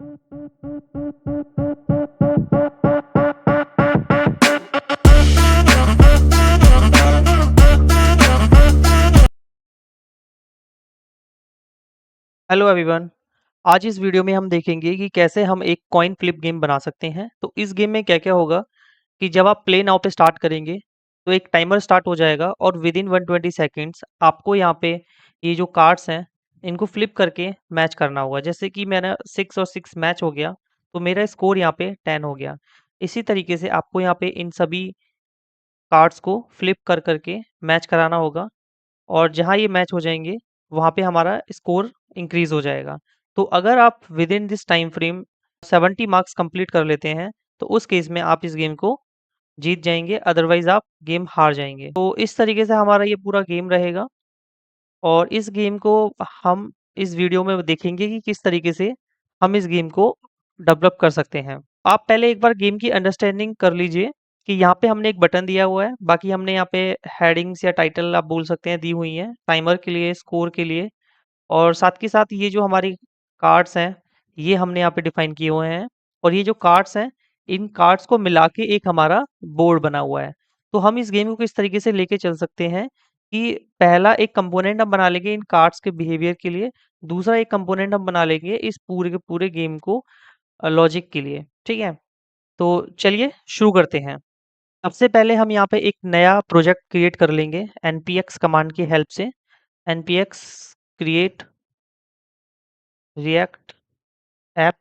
Hello everyone. आज इस video में हम देखेंगे कि कैसे हम एक कॉइन फ्लिप गेम बना सकते हैं। तो इस गेम में क्या-क्या होगा कि जब आप प्ले नाउ पे स्टार्ट करेंगे तो एक टाइमर स्टार्ट हो जाएगा और विद इन 120 सेकंड्स आपको यहाँ पे ये जो कार्ड्स हैं इनको फ्लिप करके मैच करना होगा। जैसे कि मेरा 6 और 6 मैच हो गया तो मेरा स्कोर यहाँ पे 10 हो गया। इसी तरीके से आपको यहाँ पे इन सभी कार्ड्स को फ्लिप कर के मैच कराना होगा और जहाँ ये मैच हो जाएँगे, वहाँ पे हमारा स्कोर इंक्रीज़ हो जाएगा। तो अगर आप within this time frame 70 marks complete कर लेते हैं, तो उस केस में आप इस गेम को जीत जाएँगे, अदरवाइज़ आप गेम हार जाएँगे। तो इस तरीके से हमारा ये पूरा गेम रहेगा और इस गेम को हम इस वीडियो में देखेंगे कि किस तरीके से हम इस गेम को डेवलप कर सकते हैं। आप पहले एक बार गेम की अंडरस्टैंडिंग कर लीजिए कि यहाँ पे हमने एक बटन दिया हुआ है, बाकी हमने यहाँ पे हेडिंग्स या टाइटल आप बोल सकते हैं दी हुई हैं, टाइमर के लिए, स्कोर के लिए और साथ के साथ ये जो हमारी कार्ड्स हैं, ये हमने यहाँ पे डिफाइन किए हुए हैं और ये जो कार्ड्स हैं, इन कार्ड्स को मिला के एक हमारा बोर्ड बना हुआ है। तो हम इस गेम को किस तरीके से लेके चल सकते हैं कि पहला एक कंपोनेंट हम बना लेंगे इन कार्ड्स के बिहेवियर के लिए, दूसरा एक कंपोनेंट हम बना लेंगे इस पूरे के पूरे गेम को लॉजिक के लिए, ठीक है? तो चलिए शुरू करते हैं। सबसे पहले हम यहाँ पे एक नया प्रोजेक्ट क्रिएट कर लेंगे npx कमांड की हेल्प से। npx क्रिएट रिएक्ट ऐप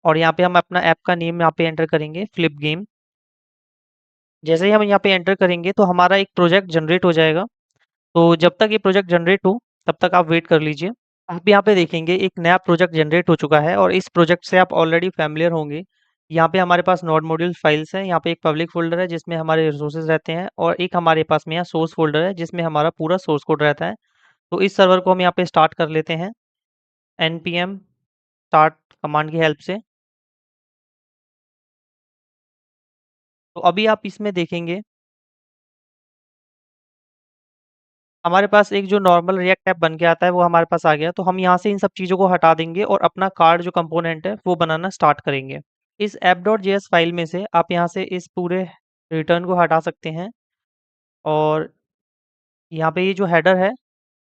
और यहाँ पे हम अपना ऐप का नेम यहाँ पे एंटर करेंगे फ्लिप गेम। जैसे ही हम यहाँ पे एंटर करेंगे तो हमारा एक प्रोजेक्ट जनरेट हो जाएगा। तो जब तक ये प्रोजेक्ट जनरेट हो तब तक आप वेट कर लीजिए। आप यहाँ पे देखेंगे एक नया प्रोजेक्ट जनरेट हो चुका है और इस प्रोजेक्ट से आप ऑलरेडी फैमिलियर होंगे। यहाँ पे हमारे पास नोड मॉड्यूल फाइल्स हैं, यहाँ पे एक पब्लिक फोल्डर है जिसमें हमारे रिसोर्सेज रहते हैं और एक हमारे पास में यहाँ सोर्स फोल्डर है जिसमें हमारा पूरा सोर्स कोड रहता है। तो इस सर्वर को हम यहाँ पे स्टार्ट कर लेते हैं npm स्टार्ट कमांड की हेल्प से। तो अभी आप इसमें देखेंगे हमारे पास एक जो नॉर्मल रिएक्ट ऐप बन के आता है वो हमारे पास आ गया। तो हम यहाँ से इन सब चीज़ों को हटा देंगे और अपना कार्ड जो कंपोनेंट है वो बनाना स्टार्ट करेंगे। इस app.js फाइल में से आप यहाँ से इस पूरे रिटर्न को हटा सकते हैं और यहाँ पे ये जो हेडर है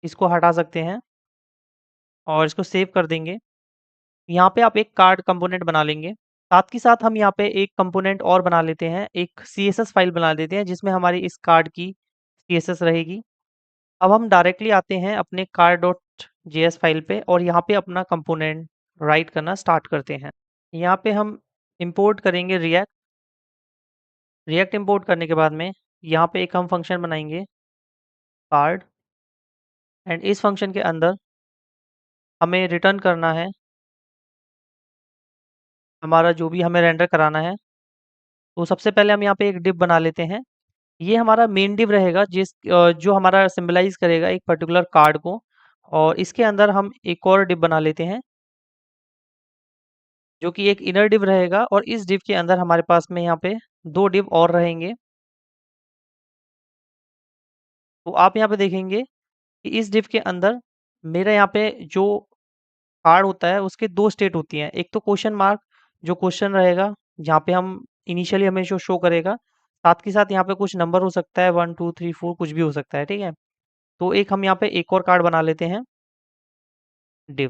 इसको हटा सकते हैं और इसको सेव कर देंगे। यहाँ पे आप एक कार्ड कंपोनेंट बना लेंगे। साथ ही साथ हम यहाँ पे एक कंपोनेंट और बना लेते हैं, एक CSS फाइल बना देते हैं जिसमें हमारी इस कार्ड की CSS रहेगी। अब हम डायरेक्टली आते हैं अपने car.js फाइल पे और यहाँ पे अपना कंपोनेंट राइट करना स्टार्ट करते हैं। यहाँ पे हम इंपोर्ट करेंगे रिएक्ट। रिएक्ट इंपोर्ट करने के बाद में यहाँ पे एक हम फंक्शन बनाएंगे कार्ड एंड इस फंक्शन के अंदर हमें रिटर्न करना है हमारा जो भी हमें रेंडर कराना है। तो सबसे पहले हम यहाँ पे एक डिव बना लेते हैं। ये हमारा मेन डिव रहेगा जो हमारा सिंबलाइज करेगा एक पर्टिकुलर कार्ड को और इसके अंदर हम एक और डिव बना लेते हैं जो कि एक इनर डिव रहेगा और इस डिव के अंदर हमारे पास में यहाँ पे 2 डिव और रहेंगे। तो आप यहाँ पे देखेंगे कि इस डिव के अंदर मेरा यहाँ पे जो कार्ड होता है उसके 2 स्टेट होती हैं। एक तो क्वेश्चन मार्क जो क्वेश्चन रहेगा जहाँ पे हम इनिशियली हमें शो शो करेगा। साथ के साथ यहाँ पे कुछ नंबर हो सकता है 1 2 3 4 कुछ भी हो सकता है, ठीक है? तो एक हम यहाँ पे एक और कार्ड बना लेते हैं डिव,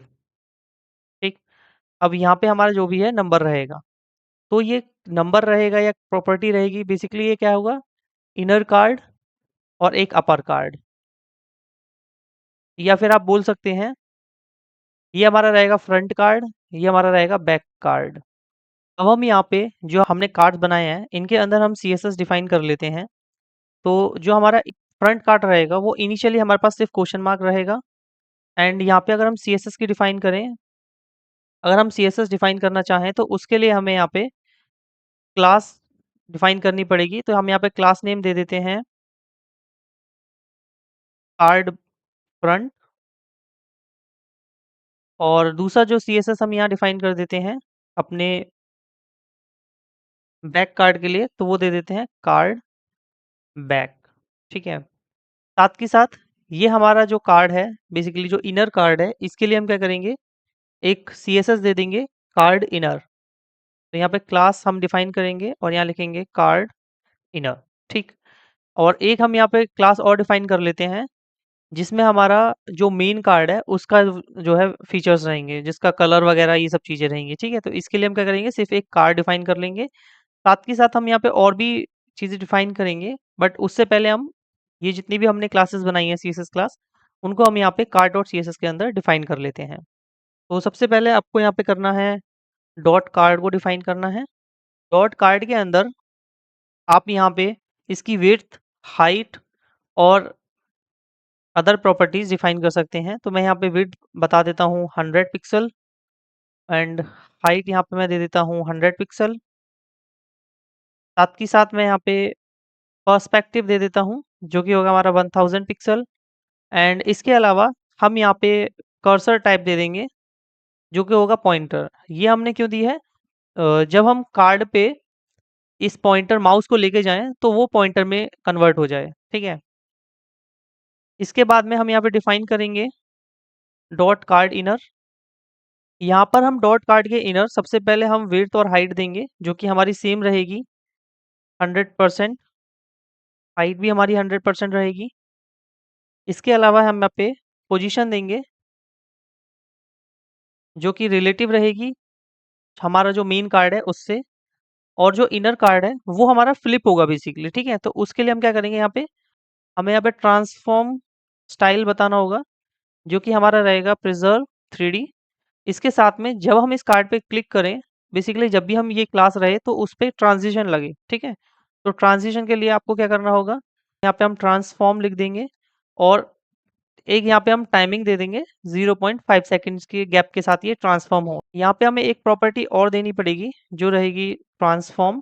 ठीक? अब यहाँ पे हमारा जो भी है नंबर रहेगा। तो ये नंबर रहेगा या प्रॉपर्टी रहेगी बेसिकली ये क्या होगा इनर कार्ड और एक अपर कार्ड या फिर आप बोल सकते हैं ये हमारा रहेगा फ्रंट कार्ड, ये हमारा रहेगा बैक कार्ड। अब हम यहाँ पे जो हमने कार्ड्स बनाए हैं इनके अंदर हम CSS डिफाइन कर लेते हैं। तो जो हमारा फ्रंट कार्ड रहेगा वो इनिशियली हमारे पास सिर्फ क्वेश्चन मार्क रहेगा एंड यहाँ पे अगर हम CSS की डिफाइन करें अगर हम CSS डिफाइन करना चाहें तो उसके लिए हमें यहाँ पे क्लास डिफाइन करनी पड़ेगी। तो हम यहाँ पे क्लास नेम दे देते हैं कार्ड फ्रंट और दूसरा जो CSS हम यहाँ डिफाइन कर देते हैं अपने बैक कार्ड के लिए तो वो दे देते हैं कार्ड बैक, ठीक है? साथ के साथ ये हमारा जो कार्ड है बेसिकली जो इनर कार्ड है इसके लिए हम क्या करेंगे एक CSS दे देंगे कार्ड इनर। तो यहाँ पे क्लास हम डिफाइन करेंगे और यहाँ लिखेंगे कार्ड इनर। ठीक। और एक हम यहाँ पे क्लास और डिफाइन कर लेते हैं जिसमें हमारा जो मेन कार्ड है उसका जो है फीचर्स रहेंगे, जिसका कलर वगैरह ये सब चीज़ें रहेंगी। ठीक है, तो इसके लिए हम क्या करेंगे, सिर्फ एक कार्ड डिफाइन कर लेंगे। साथ के साथ हम यहाँ पे और भी चीज़ें डिफाइन करेंगे, बट उससे पहले हम ये जितनी भी हमने क्लासेस बनाई हैं सीएसएस क्लास, उनको हम यहाँ पे कार्ड डॉट सीएसएस के अंदर डिफाइन कर लेते हैं। तो सबसे पहले आपको यहाँ पे करना है, डॉट कार्ड को डिफाइन करना है। डॉट कार्ड के अंदर आप यहाँ पे इसकी विड्थ, हाइट और अदर प्रॉपर्टीज डिफाइन कर सकते हैं। तो मैं यहाँ पे विड्थ बता देता हूँ 100 पिक्सल, एंड हाइट यहाँ पे मैं दे देता हूँ 100 पिक्सल। साथ ही साथ मैं यहाँ पे पर्सपेक्टिव दे देता हूँ जो कि होगा हमारा 1000 पिक्सल। एंड इसके अलावा हम यहाँ पे कर्सर टाइप दे देंगे जो कि होगा पॉइंटर। ये हमने क्यों दी है, जब हम कार्ड पे इस पॉइंटर माउस को लेके जाएं तो वो पॉइंटर में कन्वर्ट हो जाए। ठीक है, इसके बाद में हम यहाँ पे डिफाइन करेंगे डॉट कार्ड इनर। यहाँ पर हम डॉट कार्ड के इनर सबसे पहले हम विड्थ और हाइट देंगे जो कि हमारी सेम रहेगी 100%। हाइट भी हमारी 100% रहेगी। इसके अलावा हम यहाँ पे पोजीशन देंगे जो कि रिलेटिव रहेगी हमारा जो मेन कार्ड है उससे। और जो इनर कार्ड है वो हमारा फ्लिप होगा बेसिकली। ठीक है, तो उसके लिए हम क्या करेंगे, यहाँ पे हमें यहाँ पे ट्रांसफॉर्म स्टाइल बताना होगा जो कि हमारा रहेगा प्रिजर्व 3D। इसके साथ में जब हम इस कार्ड पे क्लिक करें, बेसिकली जब भी हम ये क्लास रहे तो उस पे ट्रांजिशन लगे। ठीक है, तो ट्रांजिशन के लिए आपको क्या करना होगा, यहाँ पे हम ट्रांसफॉर्म लिख देंगे और एक यहाँ पे हम टाइमिंग दे देंगे 0.5 सेकंड्स के गैप के साथ ये ट्रांसफॉर्म हो। यहाँ पे हमें एक प्रॉपर्टी और देनी पड़ेगी जो रहेगी ट्रांसफॉर्म।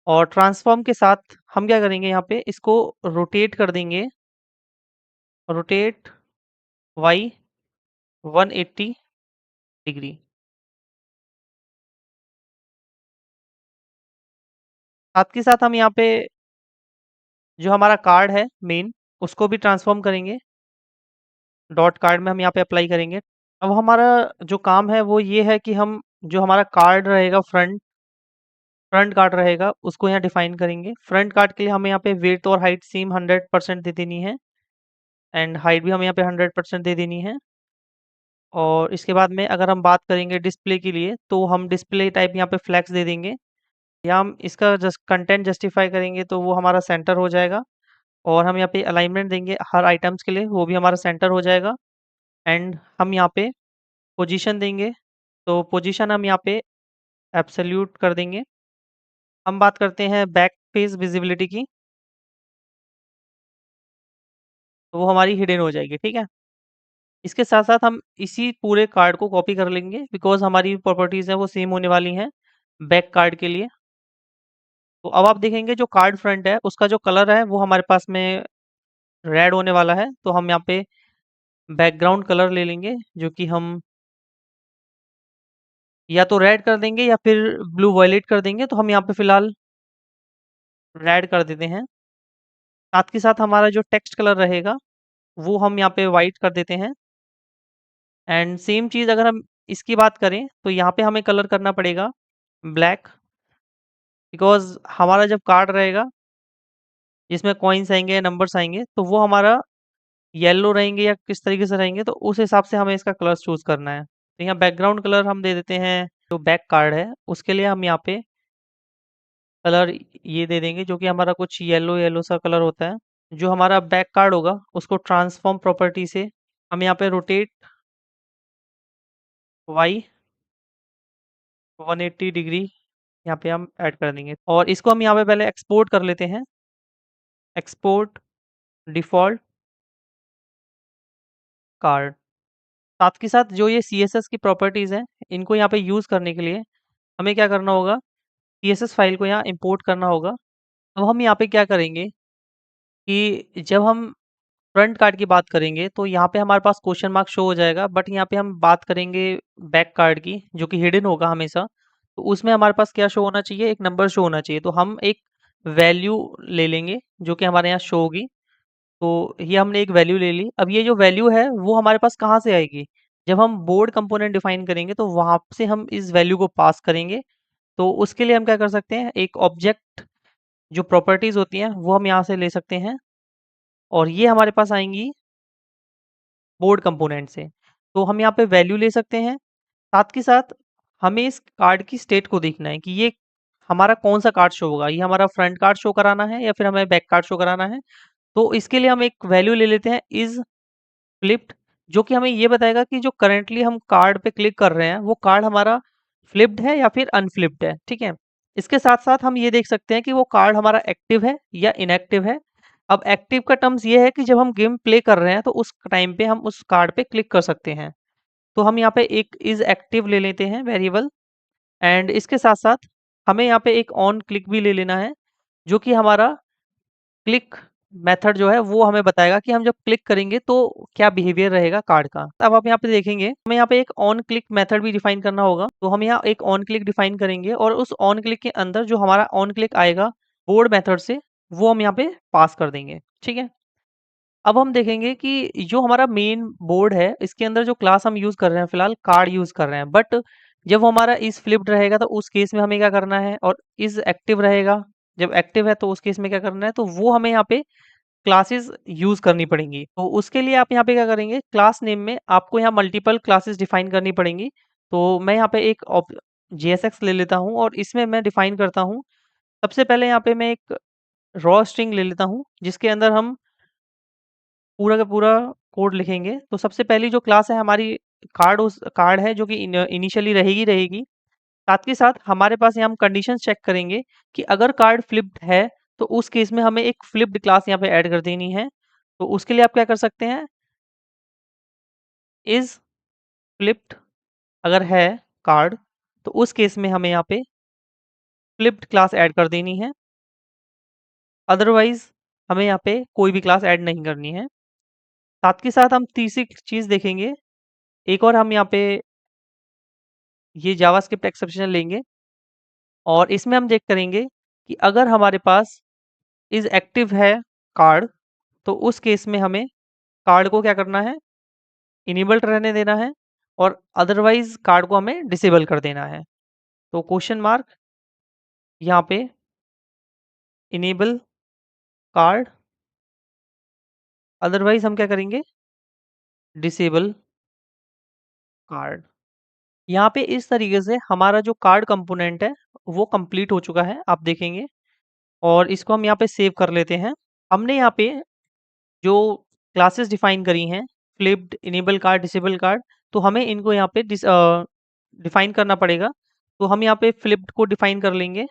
और ट्रांसफॉर्म के साथ हम क्या करेंगे, यहाँ पे इसको रोटेट कर देंगे, रोटेट वाई 180 डिग्री। साथ के साथ हम यहाँ पे जो हमारा कार्ड है मेन उसको भी ट्रांसफॉर्म करेंगे। डॉट कार्ड में हम यहाँ पे अप्लाई करेंगे। अब हमारा जो काम है वो ये है कि हम जो हमारा कार्ड रहेगा, फ्रंट फ्रंट कार्ड रहेगा उसको यहाँ डिफाइन करेंगे। फ्रंट कार्ड के लिए हमें यहाँ पे वेट और हाइट सेम 100% दे देनी है, एंड हाइट भी हमें यहाँ पे 100% दे देनी है। और इसके बाद में अगर हम बात करेंगे डिस्प्ले के लिए तो हम डिस्प्ले टाइप यहाँ पे फ्लैक्स दे देंगे, या हम इसका जस्ट कंटेंट जस्टिफाई करेंगे तो वो हमारा सेंटर हो जाएगा। और हम यहाँ पे अलाइनमेंट देंगे हर आइटम्स के लिए, वो भी हमारा सेंटर हो जाएगा। एंड हम यहाँ पे पोजीशन देंगे, तो पोजीशन हम यहाँ पे एब्सोल्यूट कर देंगे। हम बात करते हैं बैक फेस विजिबिलिटी की, तो वो हमारी हिडन हो जाएगी। ठीक है, इसके साथ साथ हम इसी पूरे कार्ड को कॉपी कर लेंगे बिकॉज हमारी प्रॉपर्टीज हैं वो सेम होने वाली हैं बैक कार्ड के लिए। तो अब आप देखेंगे जो कार्ड फ्रंट है उसका जो कलर है वो हमारे पास में रेड होने वाला है। तो हम यहाँ पे बैकग्राउंड कलर ले लेंगे जो कि हम या तो रेड कर देंगे या फिर ब्लू वॉयलेट कर देंगे। तो हम यहाँ पे फिलहाल रेड कर देते हैं। साथ के साथ हमारा जो टेक्स्ट कलर रहेगा वो हम यहाँ पे वाइट कर देते हैं। एंड सेम चीज़ अगर हम इसकी बात करें तो यहाँ पे हमें कलर करना पड़ेगा ब्लैक, बिकॉज हमारा जब कार्ड रहेगा जिसमें कॉइन्स आएंगे, नंबर्स आएंगे, तो वो हमारा येलो रहेंगे या किस तरीके से रहेंगे, तो उस हिसाब से हमें इसका कलर चूज करना है। तो यहाँ बैकग्राउंड कलर हम दे देते हैं जो बैक कार्ड है उसके लिए हम यहाँ पे कलर ये दे देंगे जो कि हमारा कुछ येलो येलो सा कलर होता है। जो हमारा बैक कार्ड होगा उसको ट्रांसफॉर्म प्रॉपर्टी से हम यहाँ पे रोटेट वाई 180 डिग्री यहाँ पे हम ऐड कर देंगे। और इसको हम यहाँ पे पहले एक्सपोर्ट कर लेते हैं, एक्सपोर्ट डिफॉल्ट कार्ड। साथ के साथ जो ये CSS की प्रॉपर्टीज़ हैं इनको यहाँ पे यूज़ करने के लिए हमें क्या करना होगा, CSS फाइल को यहाँ इंपोर्ट करना होगा। अब हम यहाँ पे क्या करेंगे कि जब हम फ्रंट कार्ड की बात करेंगे तो यहाँ पे हमारे पास क्वेश्चन मार्क शो हो जाएगा, बट यहाँ पे हम बात करेंगे बैक कार्ड की जो कि हिडन होगा हमेशा। तो उसमें हमारे पास क्या शो होना चाहिए, एक नंबर शो होना चाहिए। तो हम एक वैल्यू ले लेंगे जो कि हमारे यहाँ शो होगी। तो ये हमने एक वैल्यू ले ली। अब ये जो वैल्यू है वो हमारे पास कहाँ से आएगी, जब हम बोर्ड कंपोनेंट डिफाइन करेंगे तो वहाँ से हम इस वैल्यू को पास करेंगे। तो उसके लिए हम क्या कर सकते हैं, एक ऑब्जेक्ट जो प्रॉपर्टीज़ होती हैं वो हम यहाँ से ले सकते हैं और ये हमारे पास आएँगी बोर्ड कंपोनेंट से। तो हम यहाँ पे वैल्यू ले सकते हैं, साथ के साथ हमें इस कार्ड की स्टेट को देखना है कि ये हमारा कौन-सा कार्ड शो होगा, ये हमारा फ्रंट कार्ड शो कराना है या फिर हमें बैक कार्ड शो कराना है। तो इसके लिए हम एक वैल्यू ले लेते हैं इज़ फ्लिप्ड, जो कि हमें ये बताएगा कि जो करंटली हम कार्ड पे क्लिक कर रहे हैं वो कार्ड हमारा फ्लिप्ड है या फिर अनफ्लिप्ड है, ठीक है? इसके साथ-साथ हम ये देख सकते हैं कि वो कार्ड हमारा एक्टिव है या इनएक्टिव है। अब एक्टिव का टर्म्स ये है कि जब हम गेम प्ले कर रहे हैं तो उस टाइम पे हम उस कार्ड पे क्लिक कर सकते हैं। तो हम यहाँ पे एक इज़ एक्टिव ले लेते हैं वेरिएबल एंड इसके साथ-साथ हमें यहाँ पे एक ऑन क्लिक भी ले लेना है, जो कि हमारा क्लिक मेथड जो है वो हमें बताएगा कि हम जब क्लिक करेंगे तो क्या बिहेवियर रहेगा कार्ड का। अब आप यहाँ पे देखेंगे हमें यहाँ पे एक ऑन क्लिक मेथड भी डिफाइन करना होगा। तो हम यहाँ एक ऑन क्लिक डिफाइन करेंगे और उस ऑन क्लिक के अंदर जो हमारा ऑन क्लिक आएगा बोर्ड मेथड से वो हम यहाँ पे पास कर देंगे, ठीक है? अब हम देखेंगे कि जो हमारा मेन बोर्ड है इसके अंदर जो क्लास हम यूज़ कर रहे हैं फिलहाल कार्ड यूज़ कर रहे हैं, बट जब वो हमारा इस फ्लिप्ड रहेगा तो उस केस में हमें क्या करना है, और इस एक्टिव रहेगा जब एक्टिव है तो उस केस में क्या करना है, तो वो हमें यहाँ पे क्लासेस यूज़ करनी पड़ेंगी। तो उसके लिए आप यहाँ पे क्या करेंगे, क्लास नेम में आपको यहाँ मल्टीपल क्लासेस डिफाइन करनी पड़ेंगी। तो मैं यहाँ पे एक JSX ले लेता हूँ और इसमें मैं डिफाइन करता हूँ। सबसे पहले यहाँ पे मैं एक रॉ स्ट्रिंग ले लेता हूँ जिसके अंदर हम पूरा का पूरा कोड लिखेंगे। तो सबसे पहली जो क्लास है हमारी कार्ड है जो कि इनिशियली रहेगी। साथ के साथ हमारे पास यहाँ हम कंडीशंस चेक करेंगे कि अगर कार्ड फ्लिप्ड है तो उस केस में हमें एक फ्लिप्ड क्लास यहाँ पे ऐड कर देनी है। तो उसके लिए आप क्या कर सकते हैं, इज फ्लिप्ड अगर है कार्ड तो उस केस में हमें यहाँ पे फ्लिप्ड क्लास ऐड कर देनी है, अदरवाइज हमें यहाँ पे कोई भी क्लास ऐड नहीं करनी है। साथ के साथ हम तीसरी चीज़ देखेंगे, एक और हम यहाँ पे ये जावास्क्रिप्ट एक्सेप्शन लेंगे और इसमें हम चेक करेंगे कि अगर हमारे पास इज एक्टिव है कार्ड तो उस केस में हमें कार्ड को क्या करना है, इनेबल्ड रहने देना है और अदरवाइज कार्ड को हमें डिसेबल कर देना है। तो क्वेश्चन मार्क यहाँ पे इनेबल कार्ड, अदरवाइज हम क्या करेंगे, डिसेबल कार्ड। यहाँ पे इस तरीके से हमारा जो कार्ड कंपोनेंट है वो कंप्लीट हो चुका है, आप देखेंगे। और इसको हम यहाँ पे सेव कर लेते हैं। हमने यहाँ पे जो क्लासेस डिफाइन करी हैं, flipped, enable card, disable card, तो हमें इनको यहाँ पे डिफाइन करना पड़ेगा। तो हम यहाँ पे फ्लिप्ड को डिफाइन कर लेंगे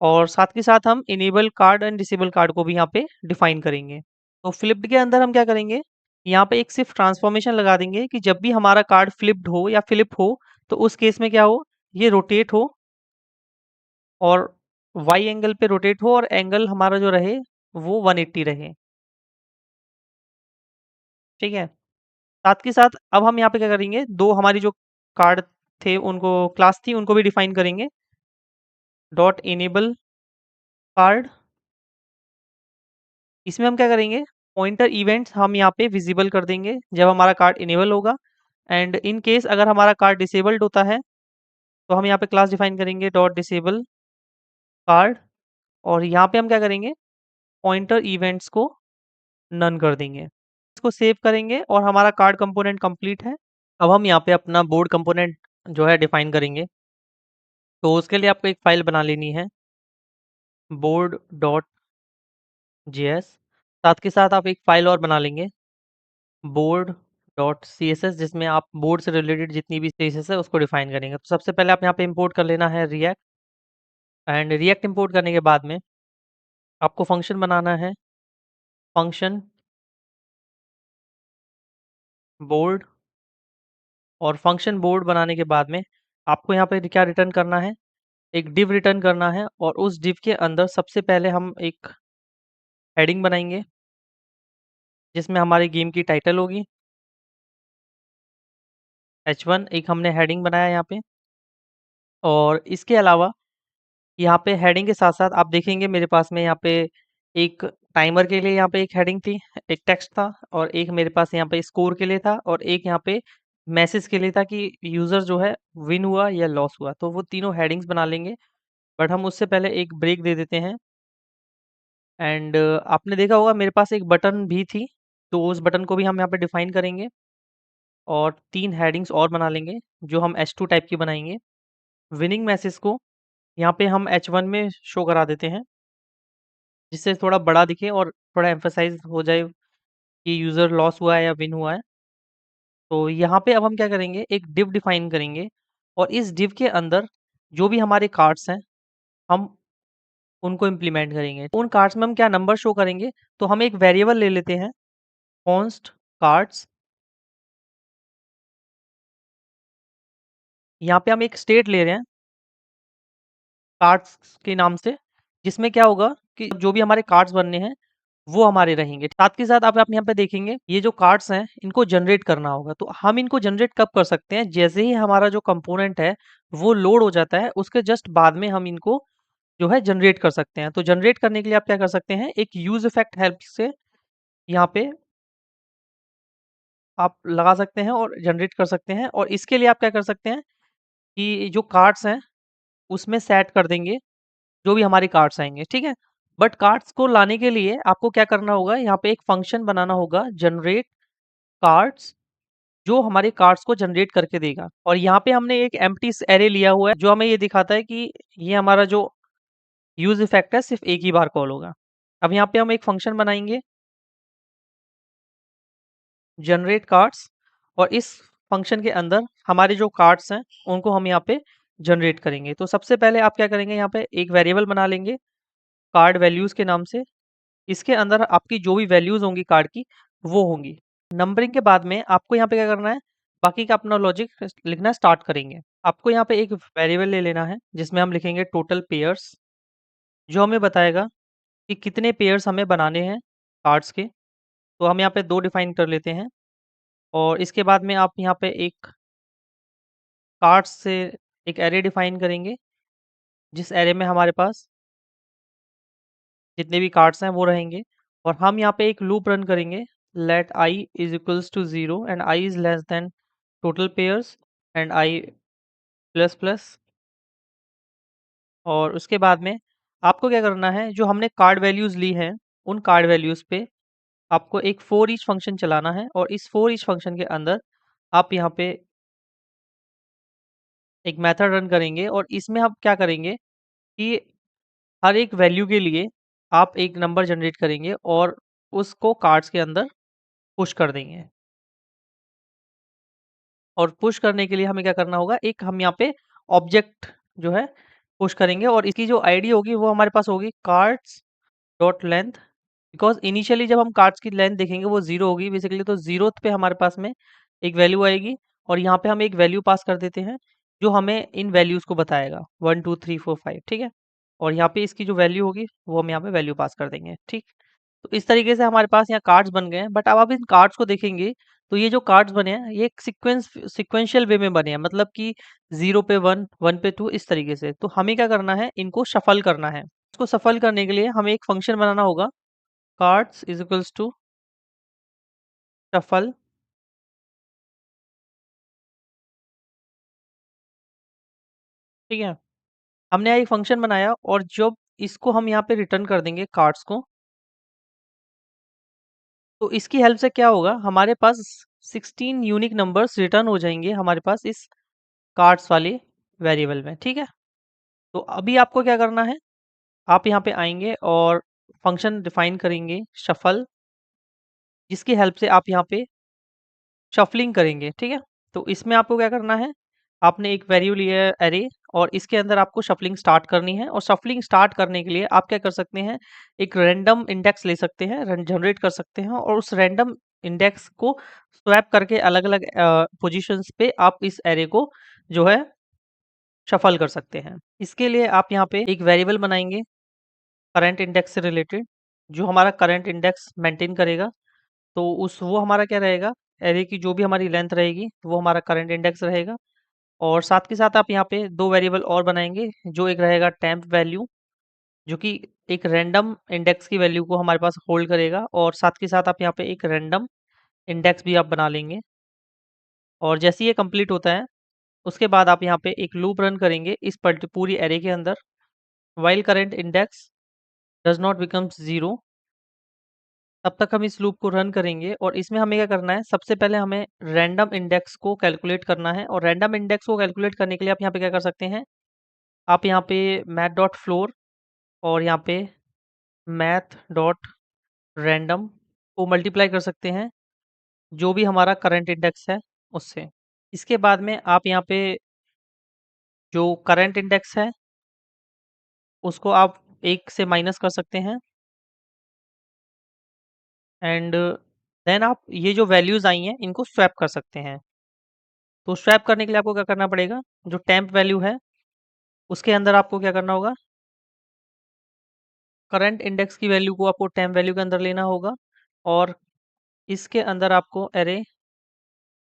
और साथ के साथ हम enable card and disable card को भी यहाँ पे डिफाइन करेंगे। तो फ्लिप्ड के अंदर हम क्या करेंगे, यहाँ पे एक सिर्फ ट्रांसफॉर्मेशन लगा देंगे कि जब भी हमारा कार्ड फ्लिप्ड हो या फ्लिप हो तो उस केस में क्या हो, ये रोटेट हो और वाई एंगल पे रोटेट हो और एंगल हमारा जो रहे वो 180 रहे, ठीक है? साथ के साथ अब हम यहाँ पे क्या करेंगे, 2 हमारी जो कार्ड थे उनको क्लास थी उनको भी डिफाइन करेंगे। डॉट इनेबल कार्ड, इसमें हम क्या करेंगे, पॉइंटर इवेंट्स हम यहाँ पे विजिबल कर देंगे जब हमारा कार्ड इनेबल होगा एंड इन केस अगर हमारा कार्ड डिसेबल्ड होता है तो हम यहाँ पे क्लास डिफाइन करेंगे डॉट डिसेबल कार्ड और यहाँ पे हम क्या करेंगे, पॉइंटर इवेंट्स को नन कर देंगे। इसको सेव करेंगे और हमारा कार्ड कंपोनेंट कंप्लीट है। अब हम यहाँ पे अपना बोर्ड कंपोनेंट जो है डिफाइन करेंगे। तो उसके लिए आपको एक फाइल बना लेनी है बोर्ड डॉट जेएस, साथ के साथ आप एक फाइल और बना लेंगे बोर्ड डॉट सीएसएस, जिसमें आप बोर्ड से रिलेटेड जितनी भी सीएसएस है उसको डिफाइन करेंगे। तो सबसे पहले आप यहाँ पे इंपोर्ट कर लेना है रिएक्ट एंड रिएक्ट इंपोर्ट करने के बाद में आपको फंक्शन बनाना है फंक्शन बोर्ड, और फंक्शन बोर्ड बनाने के बाद में आपको यहाँ पे क्या रिटर्न करना है, एक डिव रिटर्न करना है और उस डिव के अंदर सबसे पहले हम एक हेडिंग बनाएंगे जिसमें हमारी गेम की टाइटल होगी H1, एक हमने हेडिंग बनाया यहाँ पे। और इसके अलावा यहाँ पे हेडिंग के साथ-साथ आप देखेंगे मेरे पास में यहाँ पे एक टाइमर के लिए यहाँ पे एक हेडिंग थी, एक टेक्स्ट था और एक मेरे पास यहाँ पे स्कोर के लिए था और एक यहाँ पे मैसेज के लिए था कि यूज़र जो है विन हुआ या लॉस हुआ, तो वो तीनों हेडिंग्स बना लेंगे। बट हम उससे पहले एक ब्रेक दे देते हैं। एंड आपने देखा होगा मेरे पास एक बटन भी थी, तो उस बटन को भी हम यहाँ पे डिफाइन करेंगे और 3 हेडिंग्स और बना लेंगे, जो हम H2 टाइप की बनाएँगे। विनिंग मैसेज को यहाँ पे हम H1 में शो करा देते हैं, जिससे थोड़ा बड़ा दिखे और थोड़ा एम्फसाइज़ हो जाए कि यूज़र लॉस हुआ है या विन हुआ है। तो यहाँ पे अब हम क्या करेंगे, एक डिव डिफाइन करेंगे और इस डिव के अंदर जो भी हमारे कार्ड्स हैं, हम उनको इम्प्लीमेंट करेंगे। उन कार्ड्स में हम क्या नंबर शो करेंगे, तो हम एक वेरिएबल ले लेते हैं, कॉन्स्ट कार्ड्स। यहाँ पे हम एक स्टेट ले रहे हैं कार्ड्स के नाम से, जिसमें क्या होगा कि जो भी हमारे कार्ड्स बनने हैं, वो हमारे रहेंगे। साथ के साथ आप यहाँ पे देखेंगे, ये जो कार्ड्स हैं, इनको जनरेट करना होगा। तो हम इनको जनरेट कब कर सकते हैं? जैसे ही हमारा जो कंपोनेंट है, वो लोड हो जाता है, उसके जस्ट बाद में हम इनको जो है जनरेट कर सकते हैं। तो जनरेट करने के लिए आप क्या कर सकते हैं, एक यूज़ इफेक्ट हेल्प से यहाँ पे आप लगा सकते हैं और जनरेट कर सकते हैं। और इसके लिए आप क्या कर सकते हैं कि जो कार्ड्स हैं, उसमें सेट कर देंगे जो भी हमारे कार्ड्स आएँगे, ठीक है? बट कार्ड्स को लाने के लिए आपको क्या करना होगा, यहाँ पे एक फंक्शन बनाना होगा जनरेट कार्ड्स, जो हमारे कार्ड्स को जनरेट करके देगा। और यहाँ पे हमने एक एम्प्टी एरे लिया हुआ है, जो हमें ये दिखाता है कि ये हमारा जो यूज़ इफेक्ट है, सिर्फ़ एक ही बार कॉल होगा। अब यहाँ पे हम एक फंक्शन बनाएँगे जनरेट कार्ड्स और इस फंक्शन के अंदर हमारे जो कार्ड्स हैं, उनको हम यहाँ पे जनरेट करेंगे। तो सबसे पहले आप क्या करेंगे, यहाँ पे एक वेरिएबल बना लेंगे कार्ड वैल्यूज़ के नाम से। इसके अंदर आपकी जो भी वैल्यूज़ होंगी कार्ड की, वो होंगी। नंबरिंग के बाद में आपको यहाँ पे क्या करना है, बाकी का अपना लॉजिक लिखना स्टार्ट करेंगे। आपको यहाँ पे एक वेरिएबल ले लेना है, जिसमें हम लिखेंगे टोटल पेयर्स, जो हमें बताएगा कि कितने पेयर्स हमें बनाने हैं कार्ड्स के। तो हम यहाँ पे 2 डिफाइन कर लेते हैं और इसके बाद में आप यहाँ पे एक कार्ड्स से एक एरे डिफाइन करेंगे, जिस एरे में हमारे पास जितने भी कार्ड्स हैं वो रहेंगे। और हम यहाँ पे एक लूप रन करेंगे, let i is equals to 0 and i is less than total pairs and i plus plus. और उसके बाद में आपको क्या करना है, जो हमने कार्ड वैल्यूज़ ली हैं, उन कार्ड वैल्यूज़ पे आपको एक फोर ईच फंक्शन चलाना है और इस फोर ईच फंक्शन के अंदर आप यहाँ पे एक मेथड रन करेंगे और इसमें आप क्या करेंगे कि हर एक वैल्यू के लिए आप एक नंबर जनरेट करेंगे और उसको कार्ड्स के अंदर पुश कर देंगे। और पुश करने के लिए हमें क्या करना होगा, एक हम यहाँ पे ऑब्जेक्ट जो है पुश करेंगे और इसकी जो आईडी होगी वो हमारे पास होगी cards dot length. Because initially जब हम कार्ड्स की लेंथ देखेंगे वो जीरो होगी बेसिकली, तो जीरोथ पे हमारे पास में एक वैल्यू आएगी और यहाँ पे हम एक वैल्यू पास कर देते हैं, जो हमें इन वैल्यूज़ को बताएगा 1 2 3 4 5, ठीक है? और यहाँ पे इसकी जो वैल्यू होगी वो हम यहाँ पे वैल्यू पास कर देंगे, ठीक? तो इस तरीके से हमारे पास यहाँ कार्ड्स बन गए हैं। बट अब आप इन कार्ड्स को देखेंगे, तो ये जो कार्ड्स बने हैं ये एक सिक्वेंशियल वे में बने हैं, मतलब कि 0 पे 1, 1 पे 2, इस तरीके से। तो हमें क्या करना है, इनको शफल करना है। इसको शफल करने के लिए हमें एक फंक्शन बनाना होगा, cards is equals to shuffle. ठीक है, हमने यहाँ एक फंक्शन बनाया और जब इसको हम यहाँ पे रिटर्न कर देंगे कार्ड्स को, तो इसकी हेल्प से क्या होगा, हमारे पास 16 यूनिक नंबर्स रिटर्न हो जाएंगे हमारे पास इस कार्ड्स वाले वेरिएबल में, ठीक है? तो अभी आपको क्या करना है, आप यहाँ पे आएँगे और फंक्शन डिफाइन करेंगे शफल, जिसकी हेल्प से आप यहाँ पे शफलिंग करेंगे, ठीक है? तो इसमें आपको क्या करना है, आपने एक वैल्यू लिया है अरे और इसके अंदर आपको शफलिंग स्टार्ट करनी है और शफलिंग स्टार्ट करने के लिए आप क्या कर सकते हैं, एक रैंडम इंडेक्स ले सकते हैं, जनरेट कर सकते हैं और उस रैंडम इंडेक्स को स्वैप करके अलग-अलग पोजीशंस पे आप इस अरे को जो है शफल कर सकते हैं। इसके लिए आप यहाँ पे एक वेरिएबल बनाएँगे करंट इंडेक्स से रिलेटेड, जो हमारा करंट इंडेक्स मेंटेन करेगा। तो उस वो हमारा क्या रहेगा, एरे की जो भी हमारी लेंथ रहेगी वो हमारा करंट इंडेक्स रहेगा। और साथ के साथ आप यहाँ पे 2 वेरिएबल और बनाएँगे, जो एक रहेगा टेम्प वैल्यू, जो कि एक रैंडम इंडेक्स की वैल्यू को हमारे पास होल्ड करेगा और साथ के साथ आप यहाँ पे एक रैंडम इंडेक्स भी आप बना लेंगे। और जैसे ही ये कंप्लीट होता है, उसके बाद आप यहाँ पे एक लूप रन करेंगे इस पूरी एरे के अंदर, while current index does not becomes 0। तब तक हम इस लूप को रन करेंगे और इसमें हमें क्या करना है, सबसे पहले हमें रैंडम इंडेक्स को कैलकुलेट करना है। और रैंडम इंडेक्स को कैलकुलेट करने के लिए आप यहाँ पे क्या कर सकते हैं, आप यहाँ पे मैथ डॉट फ्लोर और यहाँ पे मैथ डॉट रैंडम को मल्टीप्लाई कर सकते हैं जो भी हमारा करंट इंडेक्स है उससे। इसके बाद में आप यहाँ पे जो करंट इंडेक्स है उसको आप 1 से माइनस कर सकते हैं एंड देन आप ये जो वैल्यूज़ आई हैं इनको स्वैप कर सकते हैं। तो स्वैप करने के लिए आपको क्या करना पड़ेगा, जो टेम्प वैल्यू है उसके अंदर आपको क्या करना होगा, करंट इंडेक्स की वैल्यू को आपको टेम्प वैल्यू के अंदर लेना होगा और इसके अंदर आपको एरे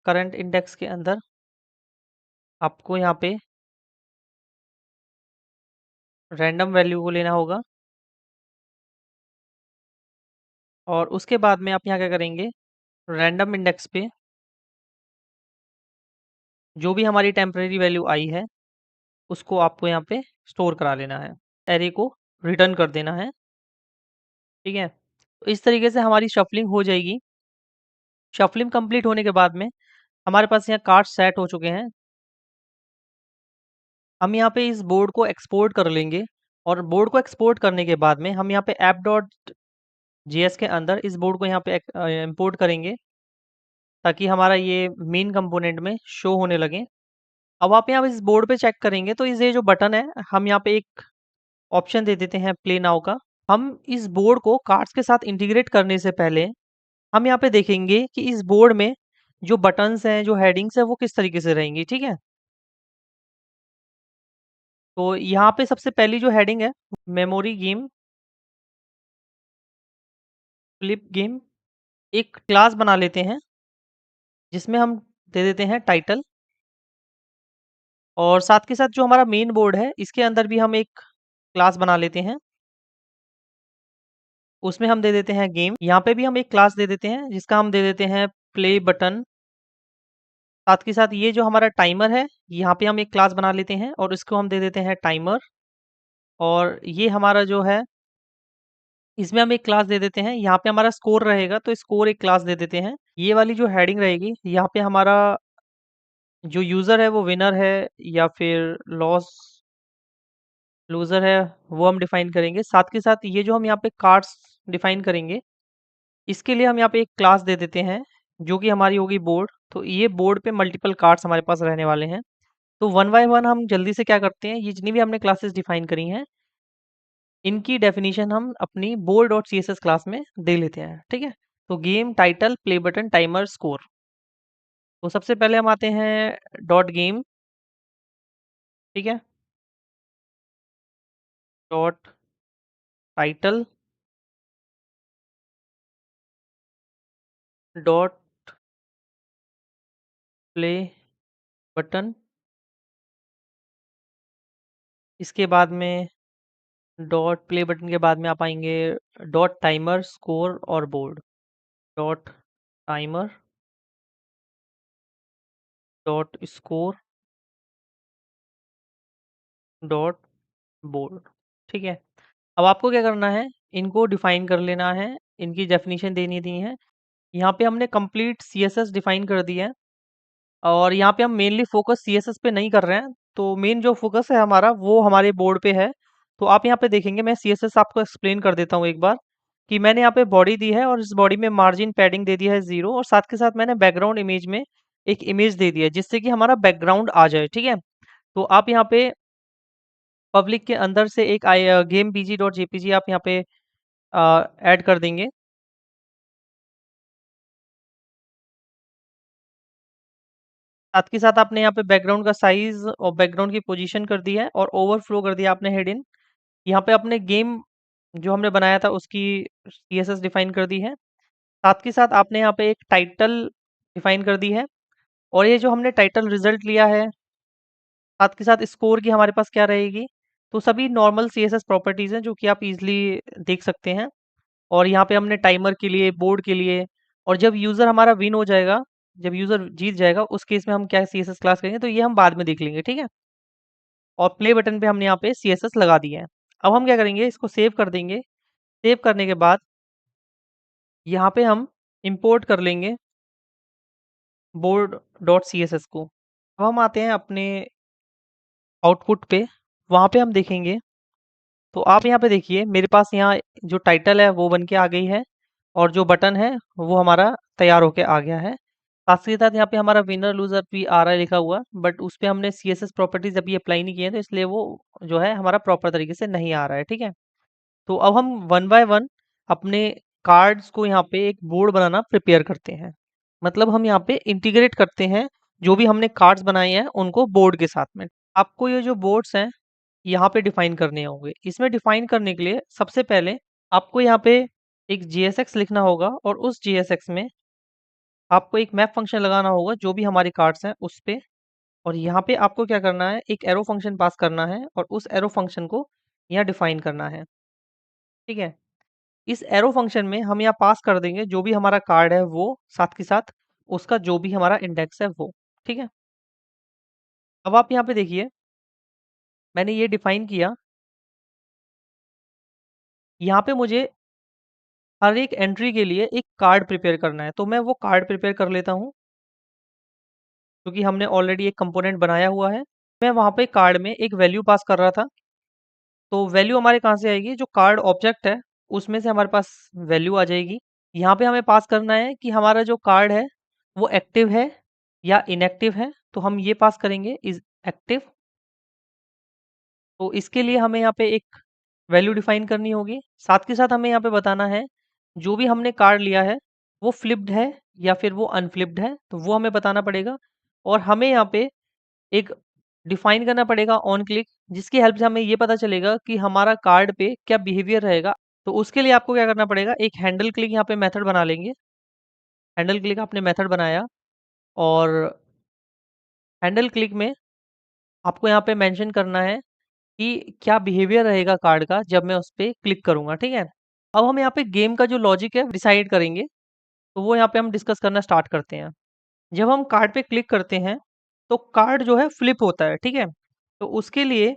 करंट इंडेक्स के अंदर आपको यहाँ पे रैंडम वैल्यू को लेना होगा। और उसके बाद में आप यहाँ क्या करेंगे, रैंडम इंडेक्स पे जो भी हमारी टेम्परेरी वैल्यू आई है उसको आपको यहाँ पे स्टोर करा लेना है, एरे को रिटर्न कर देना है। ठीक है, तो इस तरीके से हमारी शफलिंग हो जाएगी। शफलिंग कंप्लीट होने के बाद में हमारे पास यहाँ कार्ड सेट हो चुके हैं। हम यहाँ पे इस बोर्ड को एक्सपोर्ट कर लेंगे और बोर्ड को एक्सपोर्ट करने के बाद में हम यहाँ पे ऐप डॉट जेएस के अंदर इस बोर्ड को यहाँ पे इंपोर्ट करेंगे ताकि हमारा ये मेन कंपोनेंट में शो होने लगे। अब आप यहाँ इस बोर्ड पे चेक करेंगे तो इस ये जो बटन है, हम यहाँ पे एक ऑप्शन दे देते हैं प्ले नाउ का। हम इस बोर्ड को कार्ड्स के साथ इंटीग्रेट करने से पहले हम यहाँ पे देखेंगे कि इस बोर्ड में जो बटन्स हैं, जो हेडिंग्स हैं वो किस तरीके से रहेंगी। ठीक है, तो यहाँ पे सबसे पहली जो हेडिंग है, मेमोरी गेम फ्लिप गेम, एक क्लास बना लेते हैं जिसमें हम दे देते हैं टाइटल। और साथ के साथ जो हमारा मेन बोर्ड है इसके अंदर भी हम एक क्लास बना लेते हैं, उसमें हम दे देते हैं गेम। यहाँ पे भी हम एक क्लास दे देते हैं जिसका हम दे देते हैं प्ले बटन। साथ के साथ ये जो हमारा टाइमर है, यहाँ पे हम एक क्लास बना लेते हैं और इसको हम दे देते हैं टाइमर। और ये हमारा जो है इसमें हम एक क्लास दे देते हैं, यहाँ पे हमारा स्कोर रहेगा तो स्कोर एक क्लास दे देते हैं। ये वाली जो हेडिंग रहेगी यहाँ पे हमारा जो यूज़र है वो विनर है या फिर लॉस लूज़र है वो हम डिफाइन करेंगे। साथ के साथ ये जो हम यहाँ पे कार्ड्स डिफाइन करेंगे इसके लिए हम यहाँ पे एक क्लास दे देते हैं जो कि हमारी होगी बोर्ड। तो ये बोर्ड पे मल्टीपल कार्ड्स हमारे पास रहने वाले हैं। तो वन बाय वन हम जल्दी से क्या करते हैं, ये जितनी भी हमने क्लासेस डिफाइन करी हैं इनकी डेफिनेशन हम अपनी board dot C S S class में दे लेते हैं। ठीक है, तो game title play button timer score. तो सबसे पहले हम आते हैं डॉट गेम। ठीक है, dot title dot play button, इसके बाद में डॉट प्ले बटन के बाद में आप आएंगे डॉट टाइमर स्कोर और board. Dot timer dot score dot board. ठीक है, अब आपको क्या करना है, इनको डिफाइन कर लेना है, इनकी डेफिनेशन देनी दी है। यहाँ पे हमने कंप्लीट सीएसएस डिफाइन कर दिया है और यहाँ पे हम मेनली फोकस सीएसएस पे नहीं कर रहे हैं। तो मेन जो फोकस है हमारा वो हमारे बोर्ड पे है। तो आप यहाँ पे देखेंगे, मैं सीएसएस आपको एक्सप्लेन कर देता हूँ एक बार, कि मैंने यहाँ पे बॉडी दी है और इस बॉडी में मार्जिन पैडिंग दे दिया है 0 और साथ के साथ मैंने बैकग्राउंड इमेज में एक इमेज दे दिया है जिससे कि हमारा बैकग्राउंड आ जाए। ठीक है, तो आप यहाँ पे पब्लिक के अंदर से एक गेम बीजी डॉट जेपीजी आप यहाँ पे ऐड कर देंगे। साथ के साथ आपने यहाँ पे बैकग्राउंड का साइज और बैकग्राउंड की पोजीशन कर दी है और ओवरफ्लो कर दिया आपने हेड इन। यहाँ पे अपने गेम जो हमने बनाया था उसकी सीएसएस डिफाइन कर दी है। साथ के साथ आपने यहाँ पे एक टाइटल डिफाइन कर दी है और ये जो हमने टाइटल रिजल्ट लिया है, साथ के साथ स्कोर की हमारे पास क्या रहेगी। तो सभी नॉर्मल सीएसएस प्रॉपर्टीज हैं जो कि आप इजीली देख सकते हैं। और यहाँ पे हमने टाइमर के लिए, बोर्ड के लिए, और जब यूज़र हमारा विन हो जाएगा जब यूज़र जीत जाएगा उस केस में हम क्या सीएसएस क्लास करेंगे, तो ये हम बाद में देख लेंगे, ठीक है? और प्ले बटन पे हमने यहाँ पे सीएसएस लगा दिया है। अब हम क्या करेंगे, इसको सेव कर देंगे। सेव करने के बाद यहाँ पे हम इंपोर्ट कर लेंगे बोर्ड डॉट सीएसएस को। अब हम आते हैं अपने आउटपुट पे, वहाँ पे हम देखेंगे, तो आप यहाँ पे देखिए मेरे पास यहाँ जो टाइटल है वो बन के आ गई है और जो बटन है वो हमारा तैयार होके आ गया है। साथ ही साथ यहाँ पे हमारा विनर लूजर भी आ रहा है लिखा हुआ, बट उस पे हमने सीएसएस प्रॉपर्टीज अभी अप्लाई नहीं किए हैं, तो इसलिए वो जो है हमारा प्रॉपर तरीके से नहीं आ रहा है, ठीक है? तो अब हम वन बाय वन अपने कार्ड्स को यहाँ पे एक बोर्ड बनाना प्रिपेयर करते हैं। मतलब हम यहाँ पे इंटीग्रेट करते हैं जो भी हमने कार्ड्स बनाए हैं उनको बोर्ड के साथ में। आपको ये जो बोर्ड्स हैं यहाँ पे डिफाइन करने होंगे। इसमें डिफाइन करने के लिए सबसे पहले आपको यहाँ पे एक जीएसएक्स लिखना होगा और उस जीएसएक्स में आपको एक मैप फंक्शन लगाना होगा जो भी हमारे कार्ड्स हैं उस पे। और यहाँ पे आपको क्या करना है, एक एरो फंक्शन पास करना है और उस एरो फंक्शन को यहाँ डिफाइन करना है, ठीक है? इस एरो फंक्शन में हम यहाँ पास कर देंगे जो भी हमारा कार्ड है वो, साथ के साथ उसका जो भी हमारा इंडेक्स है वो, ठीक है? अब आप यहाँ पे देखिए मैंने ये डिफाइन किया। यहाँ पे मुझे हर एक एंट्री के लिए एक कार्ड प्रिपेयर करना है, तो मैं वो कार्ड प्रिपेयर कर लेता हूँ क्योंकि हमने ऑलरेडी एक कंपोनेंट बनाया हुआ है। मैं वहाँ पे कार्ड में एक वैल्यू पास कर रहा था, तो वैल्यू हमारे कहाँ से आएगी, जो कार्ड ऑब्जेक्ट है उसमें से हमारे पास वैल्यू आ जाएगी। यहाँ पे हमें पास करना है कि हमारा जो कार्ड है वो एक्टिव है या इनएक्टिव है, तो हम ये पास करेंगे इज एक्टिव। तो इसके लिए हमें यहाँ पे एक वैल्यू डिफाइन करनी होगी। साथ के साथ हमें यहाँ पे बताना है जो भी हमने कार्ड लिया है वो फ्लिप्ड है या फिर वो अनफ्लिप्ड है, तो वो हमें बताना पड़ेगा। और हमें यहाँ पे एक डिफाइन करना पड़ेगा ऑन क्लिक, जिसकी हेल्प से हमें ये पता चलेगा कि हमारा कार्ड पे क्या बिहेवियर रहेगा। तो उसके लिए आपको क्या करना पड़ेगा, एक हैंडल क्लिक यहाँ पे मेथड बना लेंगे। हैंडल क्लिक आपने मेथड बनाया और हैंडल क्लिक में आपको यहाँ पे मेंशन करना है कि क्या बिहेवियर रहेगा कार्ड का जब मैं उस पे क्लिक करूंगा, ठीक है? अब हम यहाँ पे गेम का जो लॉजिक है डिसाइड करेंगे, तो वो यहाँ पे हम डिस्कस करना स्टार्ट करते हैं। जब हम कार्ड पे क्लिक करते हैं तो कार्ड जो है फ्लिप होता है, ठीक है? तो उसके लिए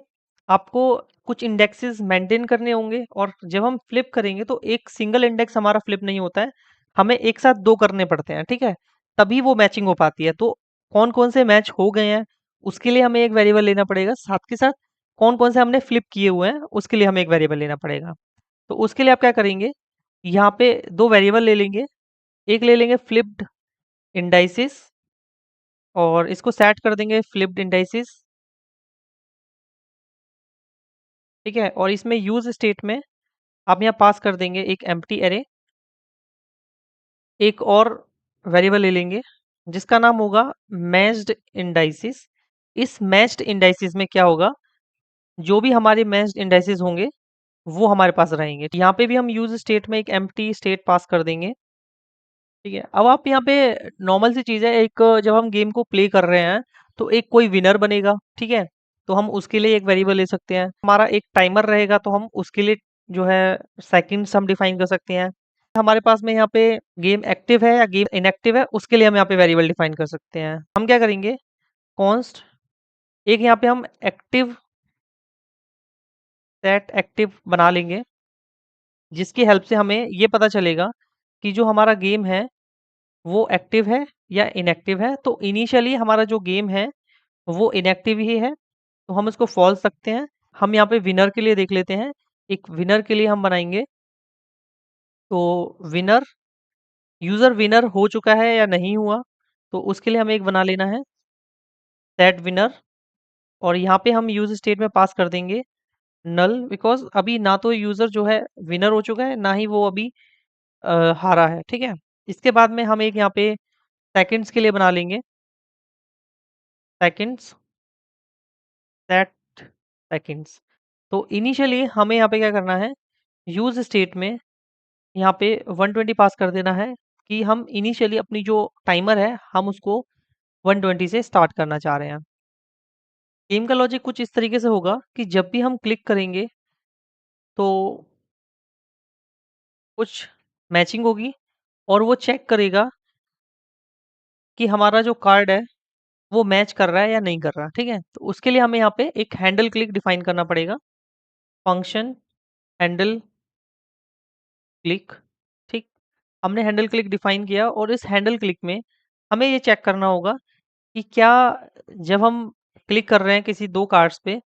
आपको कुछ इंडेक्सेस मेंटेन करने होंगे और जब हम फ्लिप करेंगे तो एक सिंगल इंडेक्स हमारा फ्लिप नहीं होता है, हमें एक साथ दो करने पड़ते हैं, ठीक है? तभी वो मैचिंग हो पाती है। तो कौन कौन से मैच हो गए हैं उसके लिए हमें एक वेरिएबल लेना पड़ेगा, साथ के साथ कौन कौन से हमने फ्लिप किए हुए हैं उसके लिए हमें एक वेरिएबल लेना पड़ेगा। तो उसके लिए आप क्या करेंगे, यहाँ पे दो वेरिएबल ले लेंगे। एक ले लेंगे फ्लिप्ड इंडाइसिस और इसको सेट कर देंगे फ्लिप्ड इंडाइसिस, ठीक है? और इसमें यूज स्टेट में आप यहाँ पास कर देंगे एक एम्प्टी एरे। एक और वेरिएबल ले लेंगे जिसका नाम होगा मैच्ड इंडाइसिस। इस मैच्ड इंडाइसिस में क्या होगा, जो भी हमारे मैच्ड इंडाइसिस होंगे वो हमारे पास रहेंगे। यहाँ पे भी हम यूज स्टेट में एक एम्प्टी स्टेट पास कर देंगे, ठीक है? अब आप यहाँ पे नॉर्मल सी चीज़ है, एक जब हम गेम को प्ले कर रहे हैं तो एक कोई विनर बनेगा, ठीक है? तो हम उसके लिए एक वेरिएबल ले सकते हैं। हमारा एक टाइमर रहेगा तो हम उसके लिए जो है सेकंड्स हम डिफाइन कर सकते हैं। हमारे पास में यहाँ पे गेम एक्टिव है या गेम इनएक्टिव है उसके लिए हम यहाँ पे वेरिएबल डिफाइन कर सकते हैं। हम क्या करेंगे, कॉन्स्ट एक यहाँ पे हम एक्टिव सेट एक्टिव बना लेंगे, जिसकी हेल्प से हमें ये पता चलेगा कि जो हमारा गेम है वो एक्टिव है या इनएक्टिव है। तो इनिशियली हमारा जो गेम है वो इनएक्टिव ही है, तो हम इसको फॉल्स रखते हैं। हम यहाँ पे विनर के लिए देख लेते हैं, एक विनर के लिए हम बनाएंगे। तो विनर, यूजर विनर हो चुका है या नहीं हुआ, तो उसके लिए हमें एक बना लेना है सेट विनर। और यहाँ पे हम यूज स्टेट में पास कर देंगे नल, बिकॉज अभी ना तो यूजर जो है विनर हो चुका है ना ही वो अभी हारा है, ठीक है? इसके बाद में हम एक यहाँ पे सेकंड्स के लिए बना लेंगे सेकंड्स सेट सेकंड्स। तो इनिशियली हमें यहाँ पे क्या करना है, यूज स्टेट में यहाँ पे 120 पास कर देना है कि हम इनिशियली अपनी जो टाइमर है हम उसको 120 से स्टार्ट करना चाह रहे हैं। गेम का लॉजिक कुछ इस तरीके से होगा कि जब भी हम क्लिक करेंगे तो कुछ मैचिंग होगी और वो चेक करेगा कि हमारा जो कार्ड है वो मैच कर रहा है या नहीं कर रहा, ठीक है? तो उसके लिए हमें यहाँ पे एक हैंडल क्लिक डिफाइन करना पड़ेगा, फंक्शन हैंडल क्लिक, ठीक? हमने हैंडल क्लिक डिफाइन किया और इस हैंडल क्लिक में हमें ये चेक करना होगा कि क्या जब हम क्लिक कर रहे हैं किसी 2 कार्ड्स पे,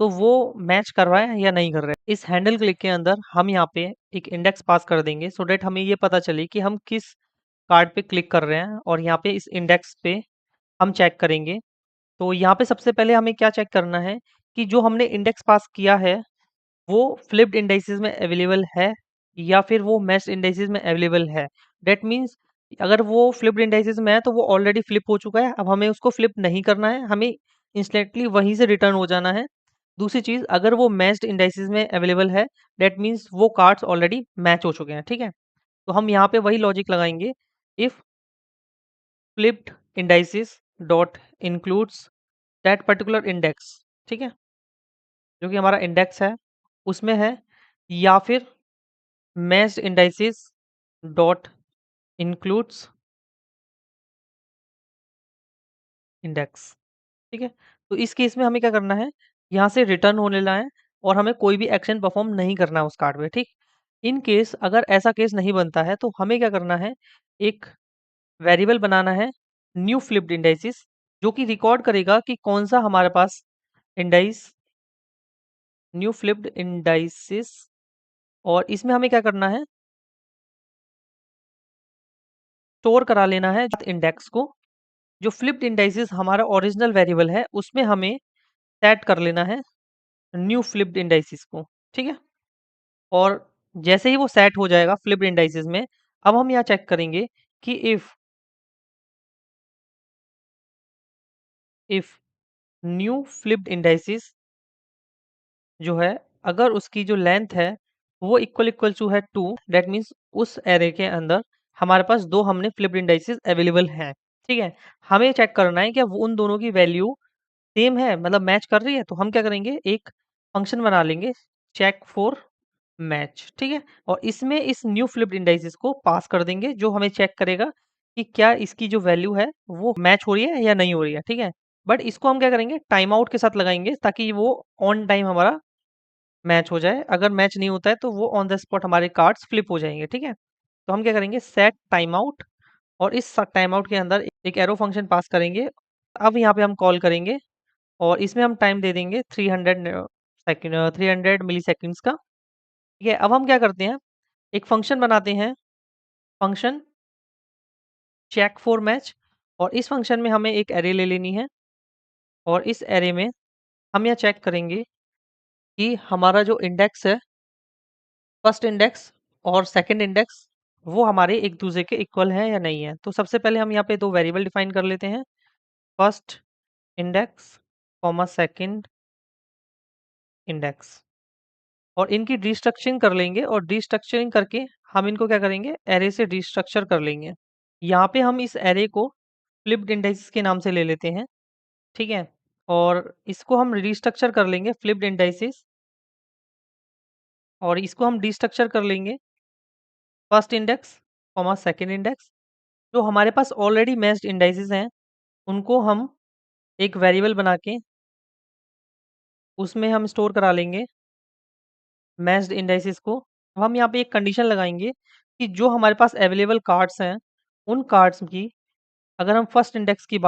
तो वो मैच कर रहा है या नहीं कर रहा है। इस हैंडल क्लिक के अंदर हम यहाँ पे एक इंडेक्स पास कर देंगे सो दैट हमें ये पता चले कि हम किस कार्ड पे क्लिक कर रहे हैं और यहाँ पे इस इंडेक्स पे हम चेक करेंगे। तो यहाँ पे सबसे पहले हमें क्या चेक करना है कि जो हमने इंडेक्स पास किया है, वो फ्लिप्ड इंडाइसेस में अवेलेबल है या फिर वो मैच्ड इंडाइसेस में अवेलेबल है। दैट मीन्स अगर वो फ्लिप्ड इंडाइसेस में है तो वो ऑलरेडी फ्लिप हो चुका है, अब हमें उसको फ्लिप नहीं करना है, हमें इंस्टेंटली वहीं से रिटर्न हो जाना है। दूसरी चीज़, अगर वो मैच्ड इंडाइसेस में अवेलेबल है, दैट मीन्स वो कार्ड्स ऑलरेडी मैच हो चुके हैं, ठीक है? तो हम यहाँ पे वही लॉजिक लगाएंगे, if flipped indices dot includes that particular index, ठीक है? जो कि हमारा इंडेक्स है, उसमें है, या फिर matched indices dot includes index, ठीक है? तो इस केस में हमें क्या करना है, यहाँ से रिटर्न होने लेना है और हमें कोई भी एक्शन परफॉर्म नहीं करना है उस कार्ड पे, ठीक? इन केस अगर ऐसा केस नहीं बनता है तो हमें क्या करना है, एक वेरिएबल बनाना है न्यू फ्लिप्ड इंडाइसेस, जो कि रिकॉर्ड करेगा कि कौन सा हमारे पास इंडाइस न्यू फ्लिप्ड इंडाइसेस, और इसमें हमें क्या करना है, स्टोर करा लेना है इंडेक्स को। जो फ्लिप्ड इंडाइसेस हमारा ओरिजिनल वेरिएबल है उसमें हमें सेट कर लेना है न्यू फ्लिप्ड इंडाइसेस को, ठीक है? और जैसे ही वो सेट हो जाएगा फ्लिप्ड इंडाइसेस में, अब हम यहाँ चेक करेंगे कि इफ न्यू फ्लिप्ड इंडाइसेस जो है, अगर उसकी जो लेंथ है वो इक्वल इक्वल टू है 2, दैट मीन्स उस एरे के अंदर हमारे पास 2 हमने फ्लिप्ड इंडाइसेस अवेलेबल हैं, ठीक है? हमें चेक करना है कि वो उन दोनों की वैल्यू सेम है, मतलब मैच कर रही है, तो हम क्या करेंगे, एक फंक्शन बना लेंगे, चेक फॉर मैच, ठीक है? और इसमें इस न्यू फ्लिप्ड इंडाइसेस को पास कर देंगे, जो हमें चेक करेगा कि क्या इसकी जो वैल्यू है वो मैच हो रही है या नहीं हो रही है, ठीक है? बट इसको हम क्या करेंगे, टाइम आउट के साथ लगाएंगे ताकि वो ऑन टाइम हमारा मैच हो जाए। अगर मैच नहीं होता है तो वो ऑन द स्पॉट हमारे कार्ड्स फ्लिप हो जाएंगे, ठीक है? तो हम क्या करेंगे, सेट टाइम आउट, और इस टाइम आउट के अंदर एक एरो फंक्शन पास करेंगे। अब यहाँ पे हम कॉल करेंगे और इसमें हम टाइम दे देंगे 300 मिली सेकेंड्स का, ठीक है? अब हम क्या करते हैं, एक फंक्शन बनाते हैं, फंक्शन चेक फॉर मैच, और इस फंक्शन में हमें एक एरे ले लेनी है और इस एरे में हम यह चेक करेंगे कि हमारा जो इंडेक्स है, फर्स्ट इंडेक्स और सेकंड इंडेक्स, वो हमारे एक दूसरे के इक्वल है या नहीं है। तो सबसे पहले हम यहाँ पे 2 वेरिएबल डिफाइन कर लेते हैं, first index comma second index, और इनकी डिस्ट्रक्चरिंग कर लेंगे और डिस्ट्रक्चरिंग करके हम इनको क्या करेंगे, एरे से डिस्ट्रक्चर कर लेंगे। यहाँ पे हम इस एरे को फ्लिप्ड इंडाइसेस के नाम से ले लेते हैं, ठीक है? और इसको हम रिस्ट्रक्चर कर लेंगे फ्लिप्ड इंडाइसेस, और इसको हम डिस्ट्रक्चर कर लेंगे first index comma second index. जो हमारे पास ऑलरेडी मैच्ड इंडाइसेस हैं, उनको हम एक वेरिएबल बना के उसमें हम स्टोर करा लेंगे मैच्ड इंडाइसेस को। अब हम यहाँ पे एक कंडीशन लगाएंगे कि जो हमारे पास अवेलेबल कार्ड्स हैं, उन कार्ड्स की, अगर हम फर्स्ट इंडेक्स की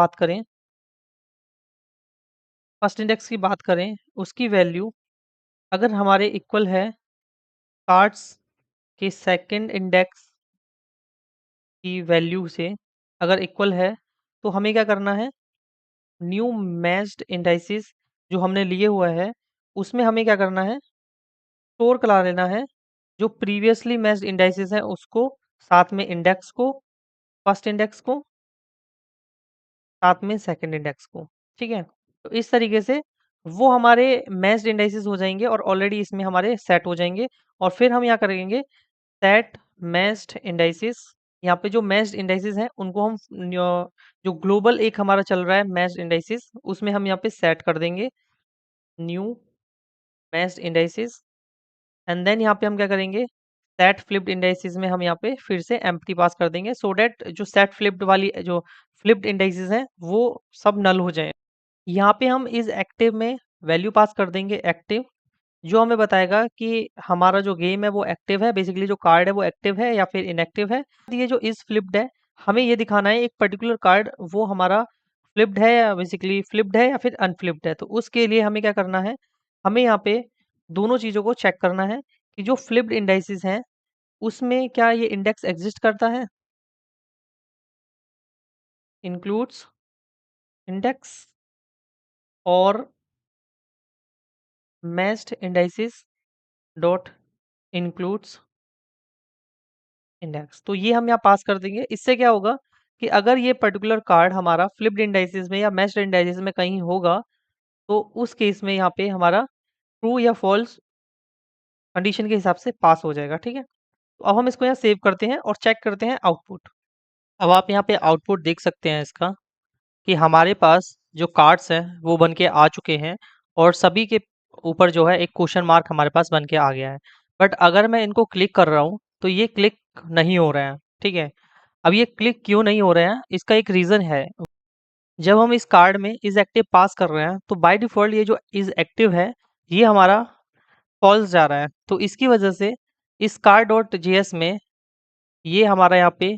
बात करें, उसकी वैल्यू अगर हमारे इक्वल है कार्ड्स के सेकंड इंडेक्स की वैल्यू से, अगर इक्वल है, तो हमें क्या करना है, न्यू मैच्ड इंडाइसेस जो हमने लिए हुआ है, उसमें हमें क्या करना है, स्टोर करा लेना है जो प्रीवियसली मैच्ड इंडाइसेस है उसको, साथ में इंडेक्स को, फर्स्ट इंडेक्स को, साथ में सेकंड इंडेक्स को, ठीक है? तो इस तरीके से वो हमारे मैच्ड इंडाइसेस हो जाएंगे और ऑलरेडी इसमें हमारे सेट हो जाएंगे। और फिर हम यहाँ करेंगे सेट मैच्ड इंडाइसेस। यहाँ पे जो मैच्ड इंडाइसेस हैं उनको हम जो ग्लोबल एक हमारा चल रहा है मैच्ड इंडाइसेस, उसमें हम यहाँ पे सेट कर देंगे new matched indices, and then यहाँ पे हम क्या करेंगे, सेट फ्लिप्ड इंडाइसिस में हम यहाँ पे फिर से एम्प्टी पास कर देंगे, सो दैट जो सेट फ्लिप्ड वाली जो फ्लिप्ड इंडाइसिस हैं वो सब नल हो जाए। यहाँ पे हम इस एक्टिव में वैल्यू पास कर देंगे एक्टिव, जो हमें बताएगा कि हमारा जो गेम है वो एक्टिव है, बेसिकली जो कार्ड है वो एक्टिव है या फिर इनएक्टिव है। ये जो इस फ्लिप्ड है, हमें ये दिखाना है एक पर्टिकुलर कार्ड वो हमारा फ्लिप्ड है या बेसिकली फ्लिप्ड है या फिर अनफ्लिप्ड है। तो उसके लिए हमें क्या करना है, हमें यहाँ पे दोनों चीज़ों को चेक करना है कि जो फ्लिप्ड इंडाइसिस हैं उसमें क्या ये इंडेक्स एग्जिस्ट करता है, इंक्लूड्स इंडेक्स, और matched indices dot includes index. तो ये हम यहाँ पास कर देंगे। इससे क्या होगा कि अगर ये पर्टिकुलर कार्ड हमारा फ्लिप्ड इंडाइसिस में या मैच्ड इंडाइसिस में कहीं होगा, तो उस केस में यहाँ पे हमारा ट्रू या फॉल्स कंडीशन के हिसाब से पास हो जाएगा, ठीक है। तो अब हम इसको यहाँ सेव करते हैं और चेक करते हैं आउटपुट। अब आप यहाँ पे आउटपुट देख सकते हैं इसका, कि हमारे पास जो कार्ड्स हैं वो बन के आ चुके हैं और सभी के ऊपर जो है एक क्वेश्चन मार्क हमारे पास बन के आ गया है। बट अगर मैं इनको क्लिक कर रहा हूँ तो ये क्लिक नहीं हो रहा है, ठीक है। अब ये क्लिक क्यों नहीं हो रहे हैं, इसका एक रीज़न है। जब हम इस कार्ड में इज़ एक्टिव पास कर रहे हैं तो बाय डिफ़ॉल्ट ये जो इज़ एक्टिव है ये हमारा फॉल्स जा रहा है। तो इसकी वजह से इस कार डॉट जेएस में ये हमारा यहाँ पे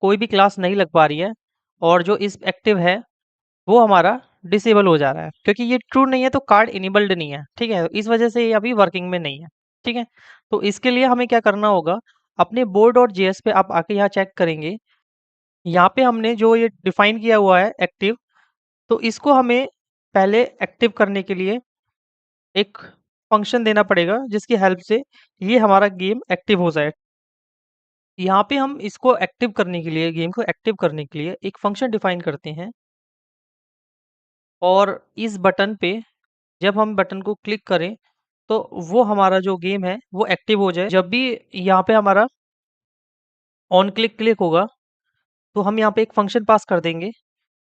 कोई भी क्लास नहीं लग पा रही है, और जो इस एक्टिव है वो हमारा डिसेबल हो जा रहा है, क्योंकि ये ट्रू नहीं है तो कार्ड इनेबल्ड नहीं है, ठीक है। इस वजह से ये अभी वर्किंग में नहीं है, ठीक है। तो इसके लिए हमें क्या करना होगा, अपने बोर्ड डॉट जेएस पे आप आके यहाँ चेक करेंगे, यहाँ पे हमने जो ये डिफाइन किया हुआ है एक्टिव, तो इसको हमें पहले एक्टिव करने के लिए एक फंक्शन देना पड़ेगा जिसकी हेल्प से ये हमारा गेम एक्टिव हो जाए। यहाँ पे हम इसको एक्टिव करने के लिए, गेम को एक्टिव करने के लिए एक फंक्शन डिफाइन करते हैं, और इस बटन पे जब हम बटन को क्लिक करें तो वो हमारा जो गेम है वो एक्टिव हो जाए। जब भी यहाँ पे हमारा ऑन क्लिक क्लिक होगा तो हम यहाँ पे एक फंक्शन पास कर देंगे,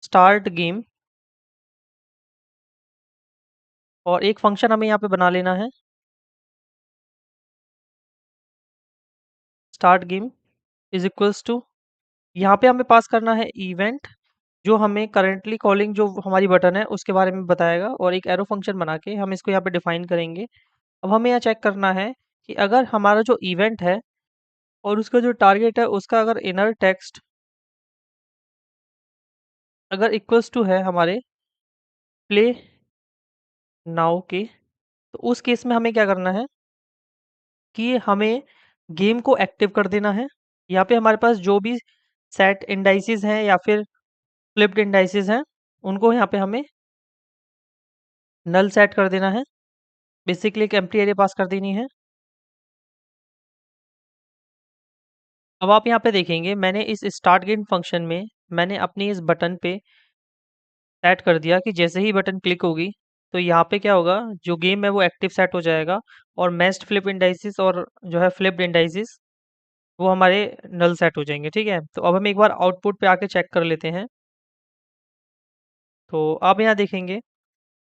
स्टार्ट गेम, और एक फंक्शन हमें यहाँ पे बना लेना है, start game is equals to, यहाँ पे हमें पास करना है इवेंट, जो हमें करंटली कॉलिंग जो हमारी बटन है उसके बारे में बताएगा, और एक एरो फंक्शन बना के हम इसको यहाँ पे डिफाइन करेंगे। अब हमें यहाँ चेक करना है कि अगर हमारा जो इवेंट है और उसका जो टारगेट है उसका अगर इनर टेक्स्ट अगर इक्वल्स टू है हमारे प्ले नाउ के, तो उस केस में हमें क्या करना है कि हमें गेम को एक्टिव कर देना है। यहाँ पे हमारे पास जो भी सेट इंडाइसिस हैं या फिर फ्लिप्ड इंडाइसिस हैं उनको यहाँ पे हमें नल सेट कर देना है, बेसिकली एक एम्प्टी एरे पास कर देनी है। अब आप यहाँ पे देखेंगे मैंने इस स्टार्ट गेम फंक्शन में मैंने अपनी इस बटन पे सेट कर दिया कि जैसे ही बटन क्लिक होगी तो यहाँ पे क्या होगा, जो गेम है वो एक्टिव सेट हो जाएगा, और मैच्ड फ्लिप इंडाइसिस और जो है फ्लिप्ड इंडाइसिस वो हमारे नल सेट हो जाएंगे, ठीक है। तो अब हम एक बार आउटपुट पे आके चेक कर लेते हैं। तो आप यहाँ देखेंगे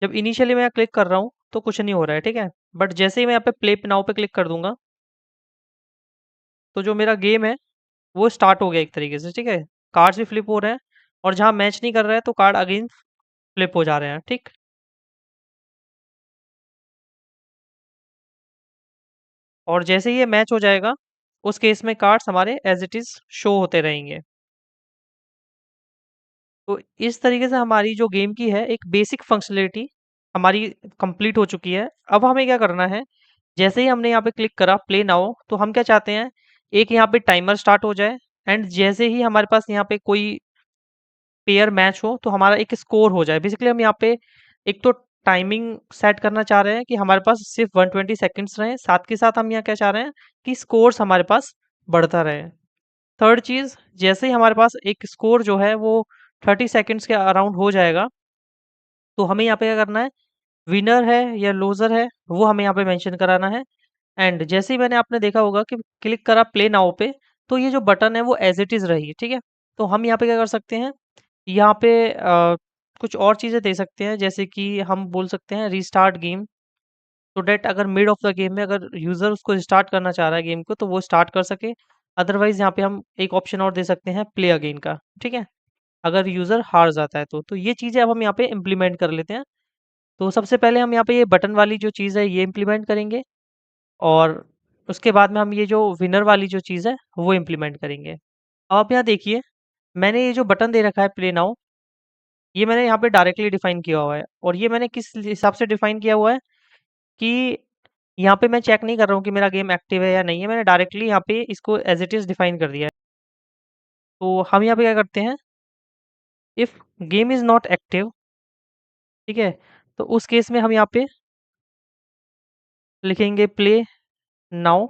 जब इनिशियली मैं यहाँ क्लिक कर रहा हूँ तो कुछ नहीं हो रहा है, ठीक है। बट जैसे ही मैं यहाँ पे प्ले नाउ पे क्लिक कर दूंगा तो जो मेरा गेम है वो स्टार्ट हो गया एक तरीके से, ठीक है। कार्ड्स भी फ्लिप हो रहे हैं, और जहाँ मैच नहीं कर रहा है तो कार्ड अगेन फ्लिप हो जा रहे हैं, ठीक। और जैसे ही ये मैच हो जाएगा उस केस में कार्ड्स हमारे एज इट इज शो होते रहेंगे। तो इस तरीके से हमारी जो गेम की है एक बेसिक फंक्शनलिटी हमारी कंप्लीट हो चुकी है। अब हमें क्या करना है, जैसे ही हमने यहाँ पे क्लिक करा प्ले नाउ, तो हम क्या चाहते हैं, एक यहाँ पे टाइमर स्टार्ट हो जाए, एंड जैसे ही हमारे पास यहाँ पे कोई पेयर मैच हो तो हमारा एक स्कोर हो जाए। बेसिकली हम यहाँ पे एक तो टाइमिंग सेट करना चाह रहे हैं कि हमारे पास सिर्फ 120 सेकंड्स रहे, साथ के साथ हम यहाँ क्या चाह रहे हैं कि स्कोर्स हमारे पास बढ़ता रहे। थर्ड चीज़, जैसे ही हमारे पास एक स्कोर जो है वो 30 सेकंड्स के अराउंड हो जाएगा तो हमें यहाँ पे क्या करना है, विनर है या लूजर है वो हमें यहाँ पे मेंशन कराना है। एंड जैसे ही मैंने आपने देखा होगा कि क्लिक करा प्ले नाउ पे तो ये जो बटन है वो एज इट इज़ रही, ठीक है। तो हम यहाँ पे क्या कर सकते हैं, यहाँ पे कुछ और चीज़ें दे सकते हैं, जैसे कि हम बोल सकते हैं रीस्टार्ट गेम। सो दैट अगर मिड ऑफ द गेम में अगर यूज़र उसको स्टार्ट करना चाह रहा है गेम को तो वो स्टार्ट कर सके। अदरवाइज़ यहाँ पे हम एक ऑप्शन और दे सकते हैं प्ले अगेन का, ठीक है? अगर यूज़र हार जाता है तो ये चीज़ें अब हम यहाँ पे इम्प्लीमेंट कर लेते हैं। तो सबसे पहले हम यहाँ पे ये बटन वाली जो चीज़ है ये इम्प्लीमेंट करेंगे और उसके बाद में हम ये जो विनर वाली जो चीज़ है वो इम्प्लीमेंट करेंगे। अब आप यहाँ देखिए, मैंने ये जो बटन दे रखा है प्ले नाउ, ये मैंने यहाँ पे डायरेक्टली डिफाइन किया हुआ है और ये मैंने किस हिसाब से डिफाइन किया हुआ है कि यहाँ पे मैं चेक नहीं कर रहा हूँ कि मेरा गेम एक्टिव है या नहीं है, मैंने डायरेक्टली यहाँ पे इसको एज़ इट इज़ डिफाइन कर दिया है। तो हम यहाँ पे क्या करते हैं, if game is not active, ठीक है? तो उस केस में हम यहाँ पे लिखेंगे play now.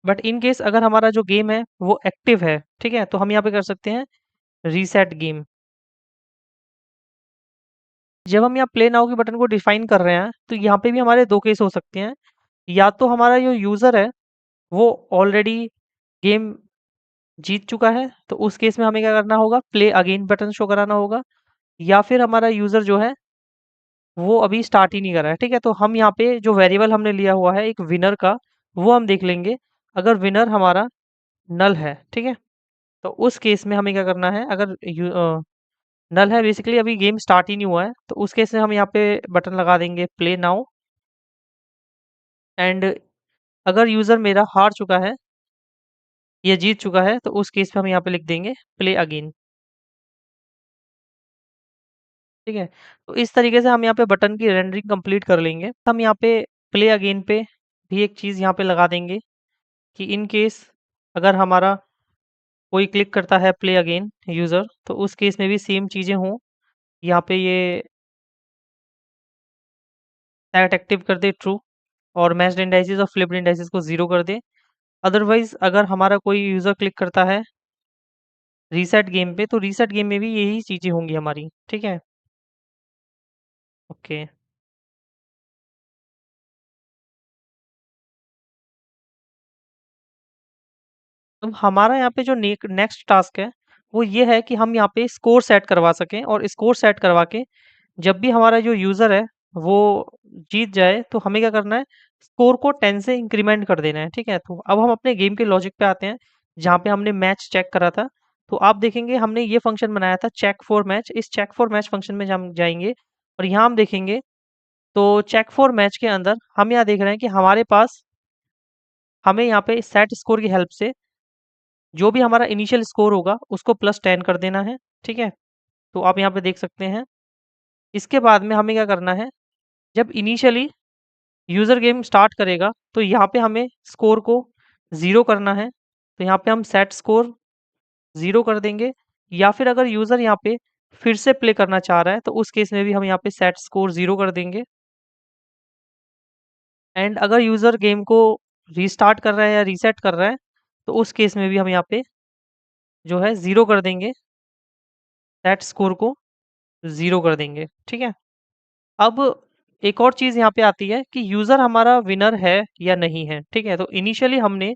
But in case अगर हमारा जो गेम है वो एक्टिव है, ठीक है? तो हम यहाँ पे कर सकते हैं रीसेट गेम। जब हम यहाँ प्ले नाउ के बटन को डिफाइन कर रहे हैं, तो यहाँ पे भी हमारे 2 केस हो सकते हैं। या तो हमारा जो यूज़र है, वो ऑलरेडी गेम जीत चुका है, तो उस केस में हमें क्या करना होगा, प्ले अगेन बटन शो कराना होगा। या फिर हमारा यूज़र जो है, वो अभी स्टार्ट ही नहीं कर रहा है, ठीक है? तो हम यहाँ पे जो वेरिएबल हमने लिया हुआ है एक विनर का, वो हम देख लेंगे। अगर विनर हमारा नल है, ठीक है? तो उस केस में हमें क्या करना है, अगर नल है बेसिकली अभी गेम स्टार्ट ही नहीं हुआ है, तो उस केस में हम यहाँ पे बटन लगा देंगे प्ले नाउ। एंड अगर यूज़र मेरा हार चुका है या जीत चुका है, तो उस केस में हम यहाँ पे लिख देंगे प्ले अगेन, ठीक है? तो इस तरीके से हम यहाँ पे बटन की रेंडरिंग कंप्लीट कर लेंगे। हम यहाँ पे प्ले अगेन पे भी एक चीज़ यहाँ पे लगा देंगे कि इन केस अगर हमारा कोई क्लिक करता है प्ले अगेन यूज़र, तो उस केस में भी सेम चीज़ें हों। यहाँ पे ये सेट एक्टिव कर दे ट्रू और मैच्ड इंडाइसेस और फ्लिप्ड इंडाइसेस को 0 कर दे। अदरवाइज़ अगर हमारा कोई यूज़र क्लिक करता है रीसेट गेम पे, तो रीसेट गेम में भी यही चीज़ें होंगी हमारी, ठीक है? ओके। अब हमारा यहाँ पे जो नेक्स्ट टास्क है, वो ये है कि हम यहाँ पे स्कोर सेट करवा सकें और स्कोर सेट करवा के जब भी हमारा जो यूज़र है, वो जीत जाए, तो हमें क्या करना है, स्कोर को 10 से इंक्रीमेंट कर देना है, ठीक है? तो अब हम अपने गेम के लॉजिक पे आते हैं, जहाँ पे हमने मैच चेक करा था। तो आप देखेंगे हमने ये फंक्शन बनाया था चेक फॉर मैच। इस चेक फॉर मैच फंक्शन में हम जाएँगे और यहाँ हम देखेंगे, तो चेक फॉर मैच के अंदर हम यहाँ देख रहे हैं कि हमारे पास हमें यहाँ पे सेट स्कोर की हेल्प से जो भी हमारा इनिशियल स्कोर होगा, उसको +10 कर देना है, ठीक है? तो आप यहाँ पे देख सकते हैं। इसके बाद में हमें क्या करना है, जब इनिशियली यूज़र गेम स्टार्ट करेगा, तो यहाँ पे हमें स्कोर को 0 करना है। तो यहाँ पे हम सेट स्कोर 0 कर देंगे या फिर अगर यूज़र यहाँ पे फिर से प्ले करना चाह रहा है, तो उस केस में भी हम यहाँ पे सेट स्कोर 0 कर देंगे। एंड अगर यूज़र गेम को रीस्टार्ट कर रहा है या रीसेट कर रहा है, तो उस केस में भी हम यहाँ पे जो है 0 कर देंगे, सेट स्कोर को 0 कर देंगे, ठीक है? अब एक और चीज़ यहाँ पे आती है कि यूज़र हमारा विनर है या नहीं है, ठीक है? तो इनिशियली हमने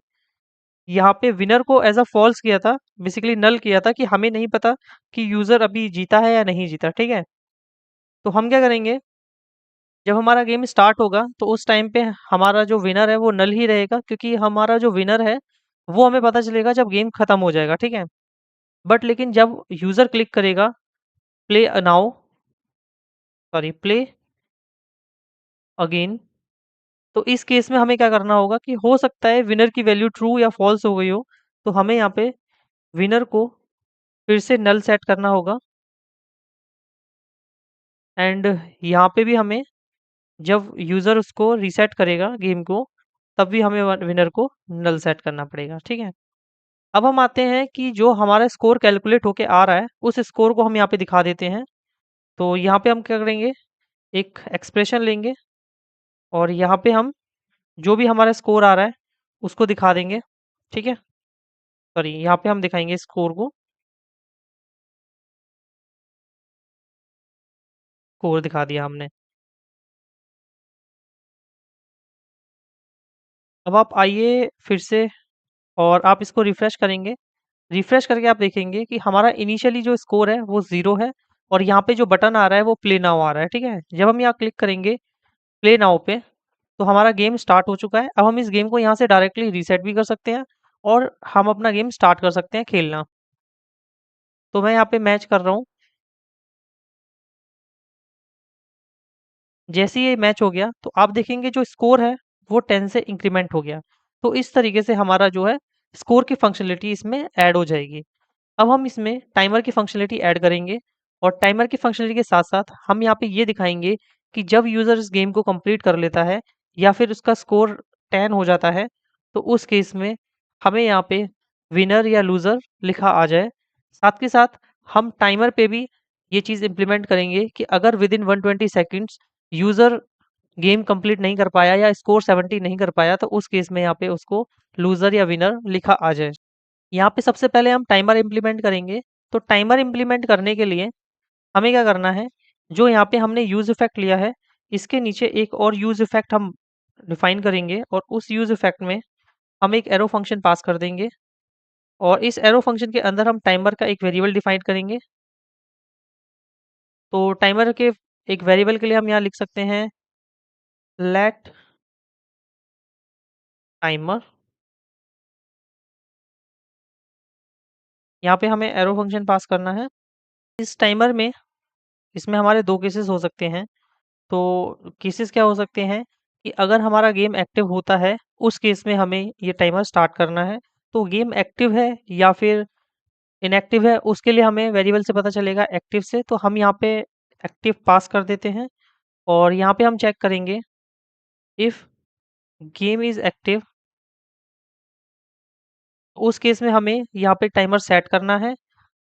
यहाँ पे विनर को एज़ अ फ़ॉल्स किया था, बेसिकली नल किया था कि हमें नहीं पता कि यूज़र अभी जीता है या नहीं जीता, ठीक है? तो हम क्या करेंगे, जब हमारा गेम स्टार्ट होगा, तो उस टाइम पे हमारा जो विनर है वो नल ही रहेगा क्योंकि हमारा जो विनर है, वो हमें पता चलेगा जब गेम खत्म हो जाएगा, ठीक है? बट लेकिन जब यूज़र क्लिक करेगा play now sorry play again, तो इस केस में हमें क्या करना होगा कि हो सकता है विनर की वैल्यू ट्रू या फॉल्स हो गई हो, तो हमें यहाँ पे विनर को फिर से नल सेट करना होगा। एंड यहाँ पे भी हमें जब यूज़र उसको रीसेट करेगा गेम को, तब भी हमें विनर को नल सेट करना पड़ेगा, ठीक है? अब हम आते हैं कि जो हमारा स्कोर कैलकुलेट होके आ रहा है, उस स्कोर को हम यहाँ पे दिखा देते हैं। तो यहाँ पे हम क्या करेंगे, एक एक्सप्रेशन लेंगे और यहाँ पे हम जो भी हमारा स्कोर आ रहा है, उसको दिखा देंगे, ठीक है? सॉरी यहाँ पे हम दिखाएँगे स्कोर को, स्कोर दिखा दिया हमने। अब आप आइए फिर से और आप इसको रिफ्रेश करेंगे। रिफ्रेश करके आप देखेंगे कि हमारा इनिशियली जो स्कोर है वो 0 है और यहाँ पे जो बटन आ रहा है वो प्ले नाउ आ रहा है, ठीक है? जब हम यहाँ क्लिक करेंगे प्ले नाउ पे, तो हमारा गेम स्टार्ट हो चुका है। अब हम इस गेम को यहाँ से डायरेक्टली रीसेट भी कर सकते हैं और हम अपना गेम स्टार्ट कर सकते हैं खेलना। तो मैं यहाँ पे मैच कर रहा हूँ। जैसे ही ये मैच हो गया तो आप देखेंगे जो स्कोर है वो 10 से इंक्रीमेंट हो गया। तो इस तरीके से हमारा जो है स्कोर की फंक्शनलिटी इसमें ऐड हो जाएगी। अब हम इसमें टाइमर की फंक्शनलिटी ऐड करेंगे और टाइमर की फंक्शनलिटी के साथ साथ हम यहाँ पे ये दिखाएंगे कि जब यूज़र इस गेम को कंप्लीट कर लेता है या फिर उसका स्कोर 10 हो जाता है तो उस केस में हमें यहाँ पे विनर या लूज़र लिखा आ जाए। साथ के साथ हम टाइमर पे भी ये चीज़ इम्प्लीमेंट करेंगे कि अगर with in 120 seconds user game complete नहीं कर पाया या स्कोर 70 नहीं कर पाया तो उस केस में यहाँ पे उसको लूज़र या विनर लिखा आ जाए। यहाँ पे सबसे पहले हम टाइमर इम्प्लीमेंट करेंगे। तो टाइमर इम्प्लीमेंट करने के लिए हमें क्या करना है, जो यहाँ पे हमने यूज़ इफ़ेक्ट लिया है, इसके नीचे एक और यूज़ इफ़ेक्ट हम डिफ़ाइन करेंगे और उस यूज़ इफ़ेक्ट में हम एक एरो फंक्शन पास कर देंगे और इस एरो फंक्शन के अंदर हम टाइमर का एक वेरिएबल डिफ़ाइन करेंगे। तो टाइमर के एक वेरिएबल के लिए हम यहाँ लिख सकते हैं लेट टाइमर। यहाँ पे हमें एरो फंक्शन पास करना है। इस टाइमर में इसमें हमारे 2 केसेस हो सकते हैं। तो केसेस क्या हो सकते हैं कि अगर हमारा गेम एक्टिव होता है, उस केस में हमें ये टाइमर स्टार्ट करना है। तो गेम एक्टिव है या फिर इनएक्टिव है, उसके लिए हमें वेरिएबल से पता चलेगा एक्टिव से। तो हम यहाँ पे एक्टिव पास कर देते हैं और यहाँ पे हम चेक करेंगे इफ़ गेम इज़ एक्टिव, उस केस में हमें यहाँ पे टाइमर सेट करना है।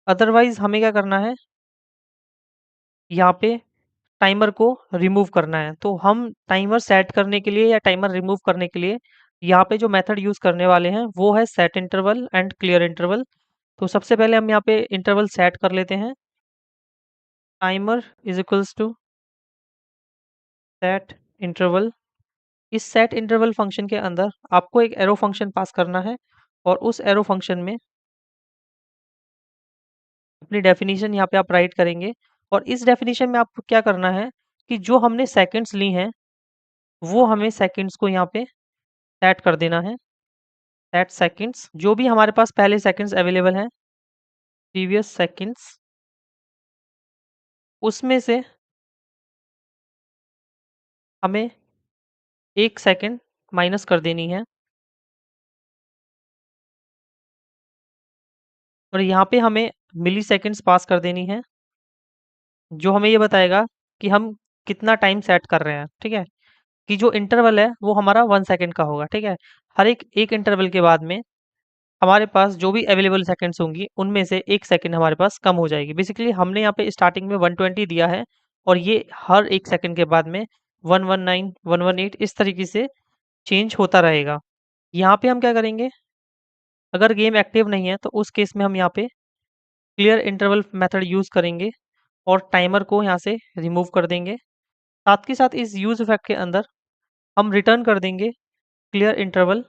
अदरवाइज़ हमें क्या करना है, यहाँ पे टाइमर को रिमूव करना है। तो हम टाइमर सेट करने के लिए या टाइमर रिमूव करने के लिए यहाँ पे जो मेथड यूज़ करने वाले हैं वो है set interval and clear interval. तो सबसे पहले हम यहाँ पे इंटरवल सेट कर लेते हैं। Timer is equals to set interval. इस सेट इंटरवल फंक्शन के अंदर आपको एक एरो फंक्शन पास करना है और उस एरो फंक्शन में अपनी डेफिनेशन यहाँ पे आप राइट करेंगे और इस डेफिनेशन में आपको क्या करना है कि जो हमने सेकंड्स ली हैं वो हमें सेकंड्स को यहाँ पे सेट कर देना है। सेट सेकंड्स, जो भी हमारे पास पहले सेकंड्स अवेलेबल हैं, प्रीवियस सेकंड्स, उसमें से हमें 1 सेकंड माइनस कर देनी है और यहाँ पे हमें मिली सेकंड्स पास कर देनी है, जो हमें ये बताएगा कि हम कितना टाइम सेट कर रहे हैं, ठीक है? कि जो इंटरवल है वो हमारा 1 सेकंड का होगा, ठीक है? हर एक इंटरवल के बाद में हमारे पास जो भी अवेलेबल सेकंड्स होंगी, उनमें से 1 सेकंड हमारे पास कम हो जाएगी। बेसिकली हमने यहाँ पे स्टार्टिंग में 120 दिया है और ये हर 1 सेकंड के बाद में 119, 118 इस तरीके से चेंज होता रहेगा। यहाँ पे हम क्या करेंगे, अगर गेम एक्टिव नहीं है तो उस केस में हम यहाँ पे क्लियर इंटरवल मेथड यूज़ करेंगे और टाइमर को यहाँ से रिमूव कर देंगे। साथ के साथ इस यूज़ इफेक्ट के अंदर हम रिटर्न कर देंगे क्लियर इंटरवल।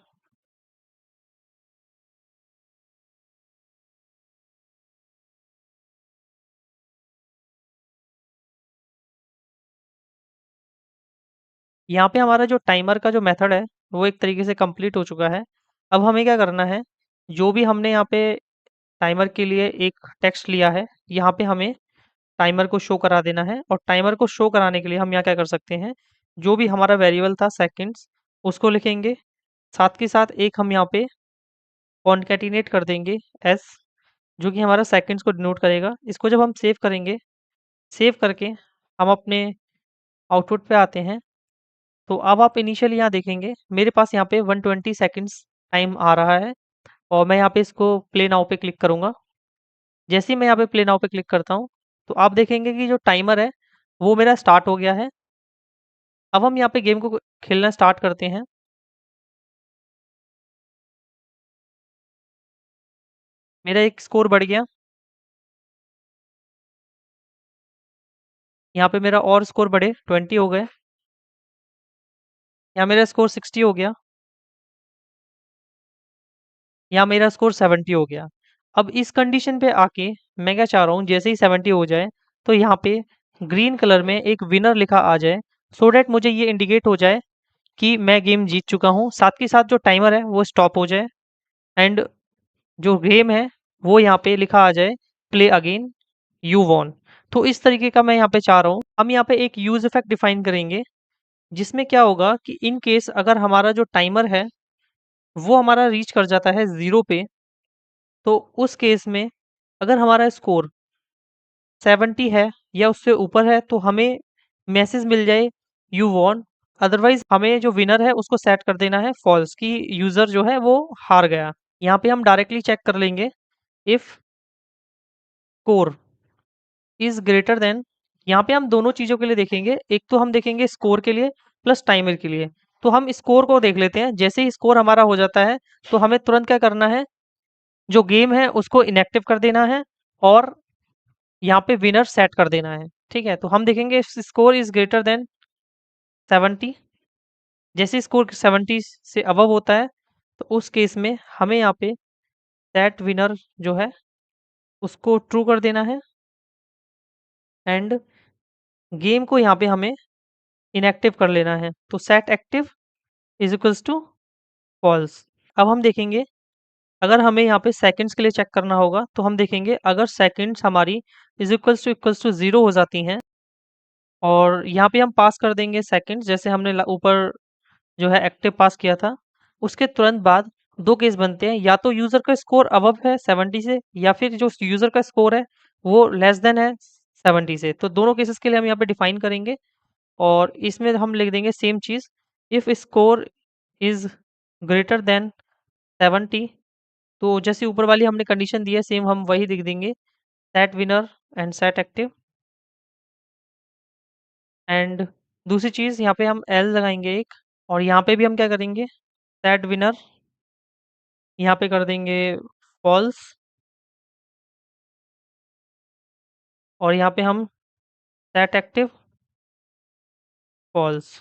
यहाँ पे हमारा जो टाइमर का जो मेथड है वो एक तरीके से कंप्लीट हो चुका है। अब हमें क्या करना है, जो भी हमने यहाँ पे टाइमर के लिए एक टेक्स्ट लिया है, यहाँ पे हमें टाइमर को शो करा देना है और टाइमर को शो कराने के लिए हम यहाँ क्या कर सकते हैं, जो भी हमारा वेरिएबल था सेकंड्स, उसको लिखेंगे। साथ के साथ एक हम यहाँ पे कॉन्कैटिनेट कर देंगे एस, जो कि हमारा सेकंड्स को डिनोट करेगा। इसको जब हम सेव करेंगे, सेव करके हम अपने आउटपुट पे आते हैं। तो अब आप इनिशियली यहाँ देखेंगे मेरे पास यहाँ पे 120 सेकंड्स टाइम आ रहा है और मैं यहाँ पे इसको प्ले नाउ पे क्लिक करूँगा। जैसे ही मैं यहाँ पे प्ले नाउ पे क्लिक करता हूँ, तो आप देखेंगे कि जो टाइमर है, वो मेरा स्टार्ट हो गया है। अब हम यहाँ पे गेम को खेलना स्टार्ट करते हैं। मेरा एक स्कोर बढ़ गया। यहाँ पे मेरा और स्कोर बढ़े 20 हो गए। यहाँ मेरा स्कोर 60 हो गया। यहाँ मेरा स्कोर 70 हो गया। अब इस कंडीशन पे आके मैं क्या चाह रहा हूँ, जैसे ही 70 हो जाए तो यहाँ पे ग्रीन कलर में एक विनर लिखा आ जाए, सो डैट मुझे ये इंडिकेट हो जाए कि मैं गेम जीत चुका हूँ, साथ के साथ जो टाइमर है वो स्टॉप हो जाए एंड जो गेम है वो यहाँ पे लिखा आ जाए प्ले अगेन यू वॉन। तो इस तरीके का मैं यहाँ पे चाह रहा हूँ। हम यहाँ पे एक यूज़ इफ़ेक्ट डिफ़ाइन करेंगे, जिसमें क्या होगा कि इन केस अगर हमारा जो टाइमर है, वो हमारा रीच कर जाता है 0 पे, तो उस केस में अगर हमारा स्कोर 70 है या उससे ऊपर है, तो हमें मैसेज मिल जाए यू वॉन। अदरवाइज़ हमें जो विनर है उसको सेट कर देना है फॉल्स कि यूज़र जो है वो हार गया। यहाँ पे हम डायरेक्टली चेक कर लेंगे if score is greater than, यहाँ पे हम दोनों चीज़ों के लिए देखेंगे, एक तो हम देखेंगे स्कोर के लिए प्लस टाइमर के लिए। तो हम स्कोर को देख लेते हैं, जैसे ही स्कोर हमारा हो जाता है, तो हमें तुरंत क्या करना है, जो गेम है उसको इनएक्टिव कर देना है और यहाँ पे विनर सेट कर देना है। ठीक है? तो हम देखेंगे स्कोर इज़ ग्रेटर देन 70, जैसे स्कोर 70 से अबव होता है, तो उस केस में हमें यहाँ पे सेट विनर जो है उसको ट्रू कर देना है एंड गेम को यहाँ पे हमें इनएक्टिव कर लेना है। तो set active is equals to false. अब हम देखेंगे, अगर हमें यहाँ पे सेकंड्स के लिए चेक करना होगा, तो हम देखेंगे अगर सेकंड्स हमारी इक्वल्स टू 0 हो जाती हैं और यहाँ पे हम पास कर देंगे सेकंड्स, जैसे हमने ऊपर जो है एक्टिव पास किया था, उसके तुरंत बाद दो केस बनते हैं, या तो यूज़र का स्कोर अबव है 70 से, या फिर जो यूज़र का स्कोर है वो लेस देन है 70 से। तो दोनों केसेस के लिए हम यहाँ पे डिफाइन करेंगे और इसमें हम लिख देंगे same cheese, if score is greater than 70, तो जैसे ऊपर वाली हमने कंडीशन दी है सेम हम वही लिख देंगे, set winner and set active. And दूसरी चीज़ यहाँ पे हम एल लगाएंगे एक, और यहाँ पे भी हम क्या करेंगे, सेट विनर यहाँ पे कर देंगे फॉल्स, और यहाँ पे हम सेट एक्टिव फॉल्स।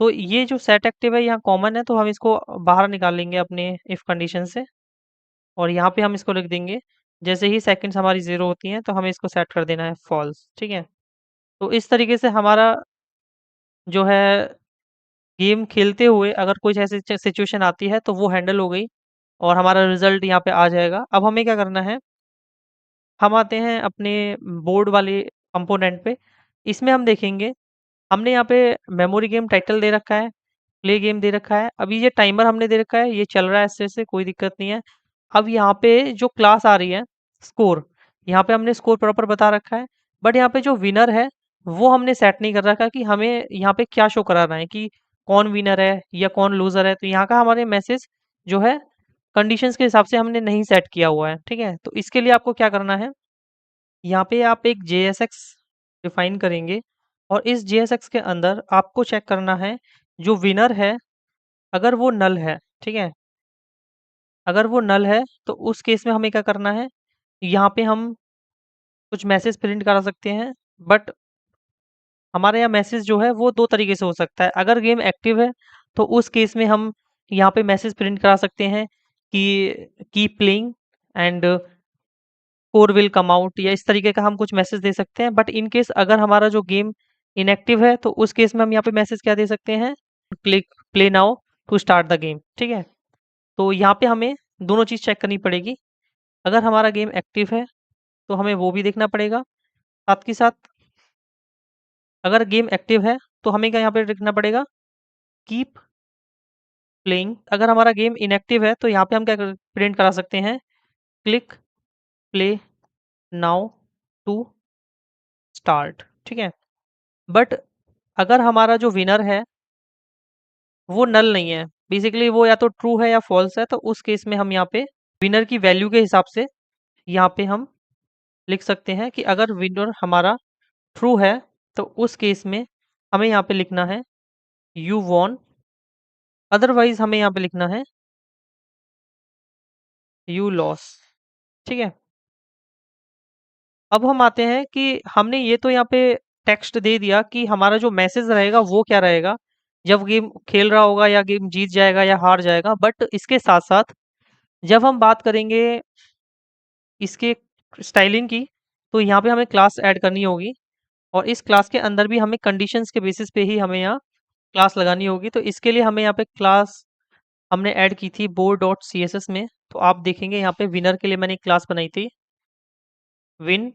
तो ये जो सेट एक्टिव है यहाँ कॉमन है, तो हम इसको बाहर निकाल लेंगे अपने इफ कंडीशन से, और यहाँ पे हम इसको लिख देंगे, जैसे ही सेकंड्स हमारी 0 होती हैं तो हमें इसको सेट कर देना है फॉल्स। ठीक है? तो इस तरीके से हमारा जो है गेम खेलते हुए अगर कुछ ऐसी सिचुएशन आती है तो वो हैंडल हो गई और हमारा रिजल्ट यहाँ पे आ जाएगा। अब हमें क्या करना है, हम आते हैं अपने बोर्ड वाले कंपोनेंट पे। इसमें हम देखेंगे, हमने यहाँ पे मेमोरी गेम टाइटल दे रखा है, प्ले गेम दे रखा है, अभी ये टाइमर हमने दे रखा है, ये चल रहा है ऐसे ऐसे, कोई दिक्कत नहीं है। अब यहाँ पे जो क्लास आ रही है स्कोर, यहाँ पे हमने स्कोर प्रॉपर बता रखा है, बट यहाँ पे जो विनर है वो हमने सेट नहीं कर रखा कि हमें यहाँ पे क्या शो कराना है कि कौन विनर है या कौन लूजर है। तो यहाँ का हमारे मैसेज जो है कंडीशंस के हिसाब से हमने नहीं सेट किया हुआ है। ठीक है? तो इसके लिए आपको क्या करना है, यहाँ पे आप एक JSX डिफाइन करेंगे और इस JSX के अंदर आपको चेक करना है जो विनर है, अगर वो नल है। ठीक है? अगर वो नल है तो उस केस में हमें क्या करना है, यहाँ पे हम कुछ मैसेज प्रिंट करा सकते हैं, बट हमारे यहाँ मैसेज जो है वो दो तरीके से हो सकता है। अगर गेम एक्टिव है तो उस केस में हम यहाँ पे मैसेज प्रिंट करा सकते हैं कि keep playing and core will come out, या इस तरीके का हम कुछ मैसेज दे सकते हैं। बट इन केस अगर हमारा जो गेम इनएक्टिव है तो उस केस में हम यहाँ पे मैसेज क्या दे सकते हैं, click play now to start the game. ठीक है? तो यहाँ पे हमें दोनों चीज़ चेक करनी पड़ेगी, अगर हमारा गेम एक्टिव है तो हमें वो भी देखना पड़ेगा, साथ के साथ अगर गेम एक्टिव है तो हमें क्या यहाँ पे लिखना पड़ेगा, कीप प्लेइंग। अगर हमारा गेम इनएक्टिव है तो यहाँ पे हम क्या प्रिंट करा सकते हैं, click play now to start. ठीक है? बट अगर हमारा जो विनर है वो नल नहीं है, बेसिकली वो या तो ट्रू है या फॉल्स है, तो उस केस में हम यहाँ पे विनर की वैल्यू के हिसाब से यहाँ पे हम लिख सकते हैं कि अगर विनर हमारा ट्रू है तो उस केस में हमें यहाँ पे लिखना है यू वॉन, अदरवाइज हमें यहाँ पे लिखना है यू लॉस। ठीक है? अब हम आते हैं कि हमने ये तो यहाँ पे टेक्स्ट दे दिया कि हमारा जो मैसेज रहेगा वो क्या रहेगा जब गेम खेल रहा होगा, या गेम जीत जाएगा या हार जाएगा। बट इसके साथ साथ जब हम बात करेंगे इसके स्टाइलिंग की, तो यहाँ पे हमें क्लास ऐड करनी होगी और इस क्लास के अंदर भी हमें कंडीशंस के बेसिस पे ही हमें यहाँ क्लास लगानी होगी। तो इसके लिए हमें यहाँ पे क्लास हमने ऐड की थी board dot C S S में। तो आप देखेंगे यहाँ पे विनर के लिए मैंने एक क्लास बनाई थी, विन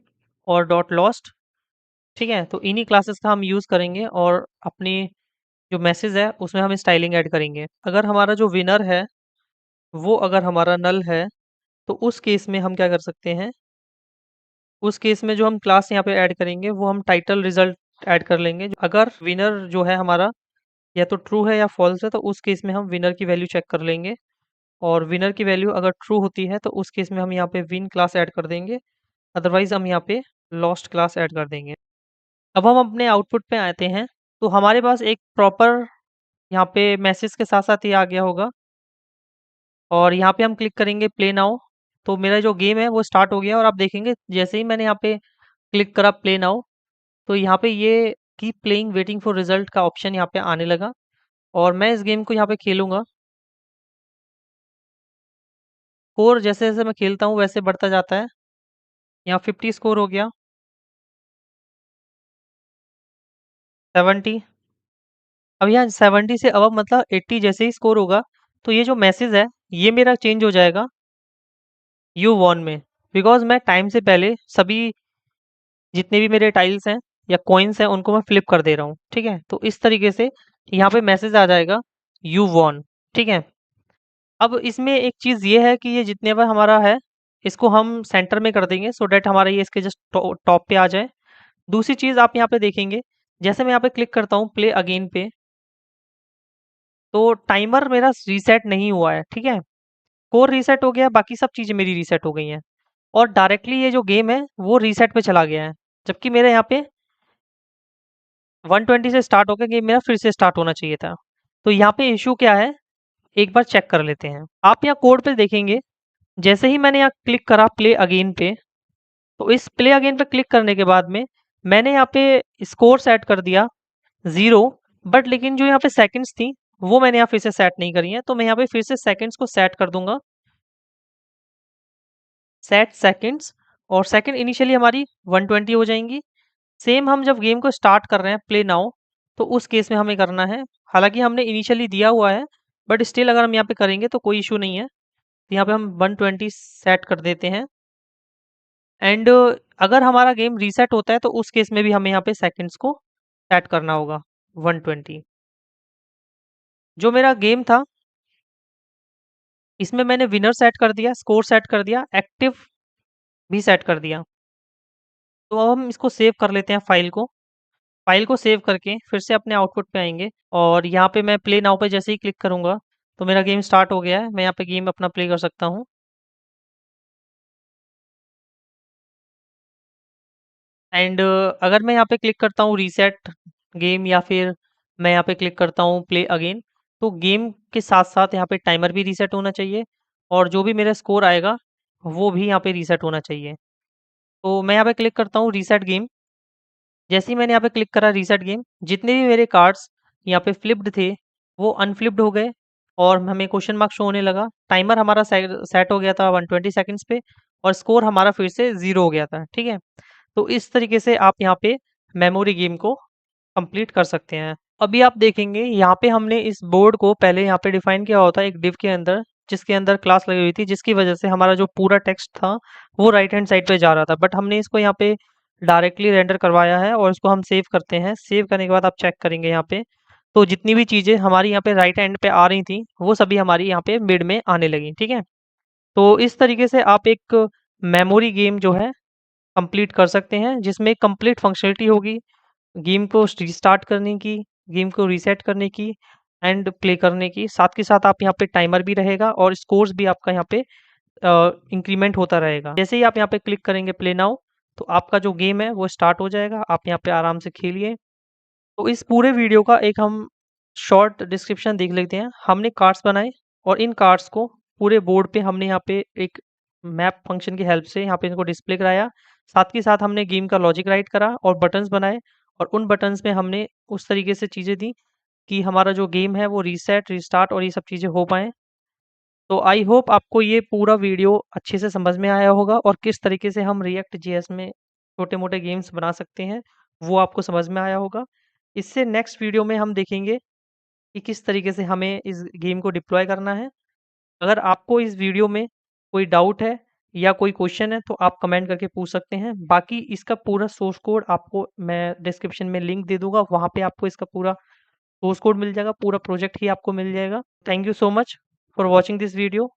और डॉट लॉस्ट। ठीक है, तो इन्हीं क्लासेस का हम यूज़ करेंगे और अपनी जो मैसेज है उसमें हम स्टाइलिंग ऐड करेंगे। अगर हमारा जो विनर है वो अगर हमारा नल है, तो उस केस में हम क्या कर सकते हैं, उस केस में जो हम क्लास यहाँ पे ऐड करेंगे वो हम टाइटल रिजल्ट ऐड कर लेंगे। अगर विनर जो है हमारा या तो ट्रू है या फॉल्स है, तो उस केस में हम विनर की वैल्यू चेक कर लेंगे, और विनर की वैल्यू अगर ट्रू होती है तो उस केस में हम यहाँ पे विन क्लास ऐड कर देंगे, अदरवाइज हम यहाँ पे लॉस्ट क्लास ऐड कर देंगे। अब हम अपने आउटपुट पे आते हैं। तो हमारे पास एक प्रॉपर यहाँ पे मैसेज के साथ साथ ये आ गया होगा, और यहाँ पे हम क्लिक करेंगे प्ले नाउ। तो मेरा जो गेम है वो स्टार्ट हो गया, और आप देखेंगे जैसे ही मैंने यहाँ पे क्लिक करा प्ले नाउ, तो यहाँ पे ये keep playing waiting for result का ऑप्शन यहाँ पे आने लगा, और मैं इस गेम को यहाँ पे खेलूंगा। स्कोर जैसे जैसे मैं खेलता हूँ वैसे बढ़ता जाता है। यहाँ 50 स्कोर हो गया, 70। अब यहाँ 70 से अब मतलब 80 जैसे ही स्कोर होगा, तो ये जो मैसेज है ये मेरा चेंज हो जाएगा यू वॉन में, बिकॉज मैं टाइम से पहले सभी जितने भी मेरे टाइल्स हैं या कॉइन्स हैं उनको मैं फ्लिप कर दे रहा हूँ। ठीक है, तो इस तरीके से यहाँ पे मैसेज आ जाएगा यू वॉन। ठीक है, अब इसमें एक चीज़ ये है कि ये जितने बार हमारा है इसको हम सेंटर में कर देंगे, सो डैट हमारा ये इसके जस्ट टॉप पे आ जाए। दूसरी चीज़ आप यहाँ पे देखेंगे, जैसे मैं यहाँ पे क्लिक करता हूँ प्ले अगेन पे, तो टाइमर मेरा रीसेट नहीं हुआ है। ठीक है, कोर रीसेट हो गया, बाकी सब चीज़ें मेरी रीसेट हो गई हैं, और डायरेक्टली ये जो गेम है वो रीसेट पे चला गया है, जबकि मेरे यहाँ पे 120 से स्टार्ट होकर गेम मेरा फिर से स्टार्ट होना चाहिए था। तो यहाँ पे इशू क्या है, एक बार चेक कर लेते हैं। आप यहाँ कोड पे देखेंगे, जैसे ही मैंने यहाँ क्लिक करा प्ले अगेन पे, तो इस प्ले अगेन पे क्लिक करने के बाद में मैंने यहाँ पे स्कोर सेट कर दिया 0, बट लेकिन जो यहाँ पे सेकंड्स थी वो मैंने यहाँ फिर से सेट नहीं करी है। तो मैं यहाँ पे फिर से सेकंड्स को सेट कर दूंगा, सेट सेकंड्स, और सेकंड इनिशियली हमारी 120 हो जाएंगी। सेम हम जब गेम को स्टार्ट कर रहे हैं प्ले नाउ, तो उस केस में हमें करना है, हालांकि हमने इनिशियली दिया हुआ है, बट स्टिल अगर हम यहाँ पे करेंगे तो कोई इशू नहीं है। तो यहाँ पे हम 120 सेट कर देते हैं, एंड अगर हमारा गेम रीसेट होता है तो उस केस में भी हमें यहाँ पे सेकंड्स को सेट करना होगा 120। जो मेरा गेम था इसमें मैंने विनर सेट कर दिया, स्कोर सेट कर दिया, एक्टिव भी सेट कर दिया। तो अब हम इसको सेव कर लेते हैं फाइल को। फाइल को सेव करके फिर से अपने आउटपुट पे आएंगे, और यहाँ पे मैं प्ले नाउ पे जैसे ही क्लिक करूँगा तो मेरा गेम स्टार्ट हो गया है। मैं यहाँ पे गेम अपना प्ले कर सकता हूँ, एंड अगर मैं यहाँ पे क्लिक करता हूँ रीसेट गेम, या फिर मैं यहाँ पे क्लिक करता हूँ प्ले अगेन, तो गेम के साथ साथ यहाँ पे टाइमर भी रीसेट होना चाहिए, और जो भी मेरा स्कोर आएगा वो भी यहाँ पे रीसेट होना चाहिए। तो मैं यहाँ पे क्लिक करता हूँ रीसेट गेम। जैसे ही मैंने यहाँ पे क्लिक करा रीसेट गेम, जितने भी मेरे कार्ड्स यहाँ पे फ्लिप्ड थे वो अनफ्लिप्ड हो गए, और हमें क्वेश्चन मार्क शो होने लगा। टाइमर हमारा सेट हो गया था 120 सेकंड्स पे, और स्कोर हमारा फिर से 0 हो गया था। ठीक है, तो इस तरीके से आप यहाँ पे मेमोरी गेम को कंप्लीट कर सकते हैं। अभी आप देखेंगे यहाँ पे हमने इस बोर्ड को पहले यहाँ पे डिफाइन किया होता है एक डिव के अंदर, जिसके अंदर क्लास लगी हुई थी, जिसकी वजह से हमारा जो पूरा टेक्स्ट था वो राइट हैंड साइड पे जा रहा था, बट हमने इसको यहाँ पे डायरेक्टली रेंडर करवाया है, और इसको हम सेव करते हैं। सेव करने के बाद आप चेक करेंगे यहाँ पे, तो जितनी भी चीज़ें हमारी यहाँ पे राइट हैंड पे आ रही थी वो सभी हमारी यहाँ पे मिड में आने लगी। ठीक है, तो इस तरीके से आप एक मेमोरी गेम जो है कंप्लीट कर सकते हैं, जिसमें कंप्लीट फंक्शनलिटी होगी गेम को रीस्टार्ट करने की, गेम को रीसेट करने की, एंड प्ले करने की। साथ के साथ आप यहाँ पे टाइमर भी रहेगा, और स्कोर्स भी आपका यहाँ पे इंक्रीमेंट होता रहेगा। जैसे ही आप यहाँ पे क्लिक करेंगे प्ले नाउ, तो आपका जो गेम है वो स्टार्ट हो जाएगा, आप यहाँ पे आराम से खेलिए। तो इस पूरे वीडियो का एक हम शॉर्ट डिस्क्रिप्शन देख लेते हैं। हमने कार्ड्स बनाए, और इन कार्ड्स को पूरे बोर्ड पे हमने यहाँ पे एक मैप फंक्शन की हेल्प से यहाँ पे इनको डिस्प्ले कराया। साथ के साथ हमने गेम का लॉजिक राइट करा और बटन्स बनाए, और उन बटन्स में हमने उस तरीके से चीज़ें दी कि हमारा जो गेम है वो रीसेट, रिस्टार्ट और ये सब चीज़ें हो पाएँ। तो आई होप आपको ये पूरा वीडियो अच्छे से समझ में आया होगा, और किस तरीके से हम रिएक्ट जेएस में छोटे-मोटे गेम्स बना सकते हैं, वो आपको समझ में आया होगा। इससे नेक्स्ट वीडियो में हम देखेंगे कि किस तरीके से हमें इस गेम को डिप्लॉय करना है। अगर आपको इस वीडियो में कोई डाउट है या कोई क्वेश्चन है तो आप कमेंट करके पूछ सकते हैं। बाकी इसका पूरा सोर्स कोड आपको मैं डिस्क्रिप्शन में लिंक दे दूँगा, वहाँ पे आपको इसका पूरा सोर्स कोड मिल जाएगा, पूरा प्रोजेक्ट ही आपको मिल जाएगा। Thank you so much for watching this video.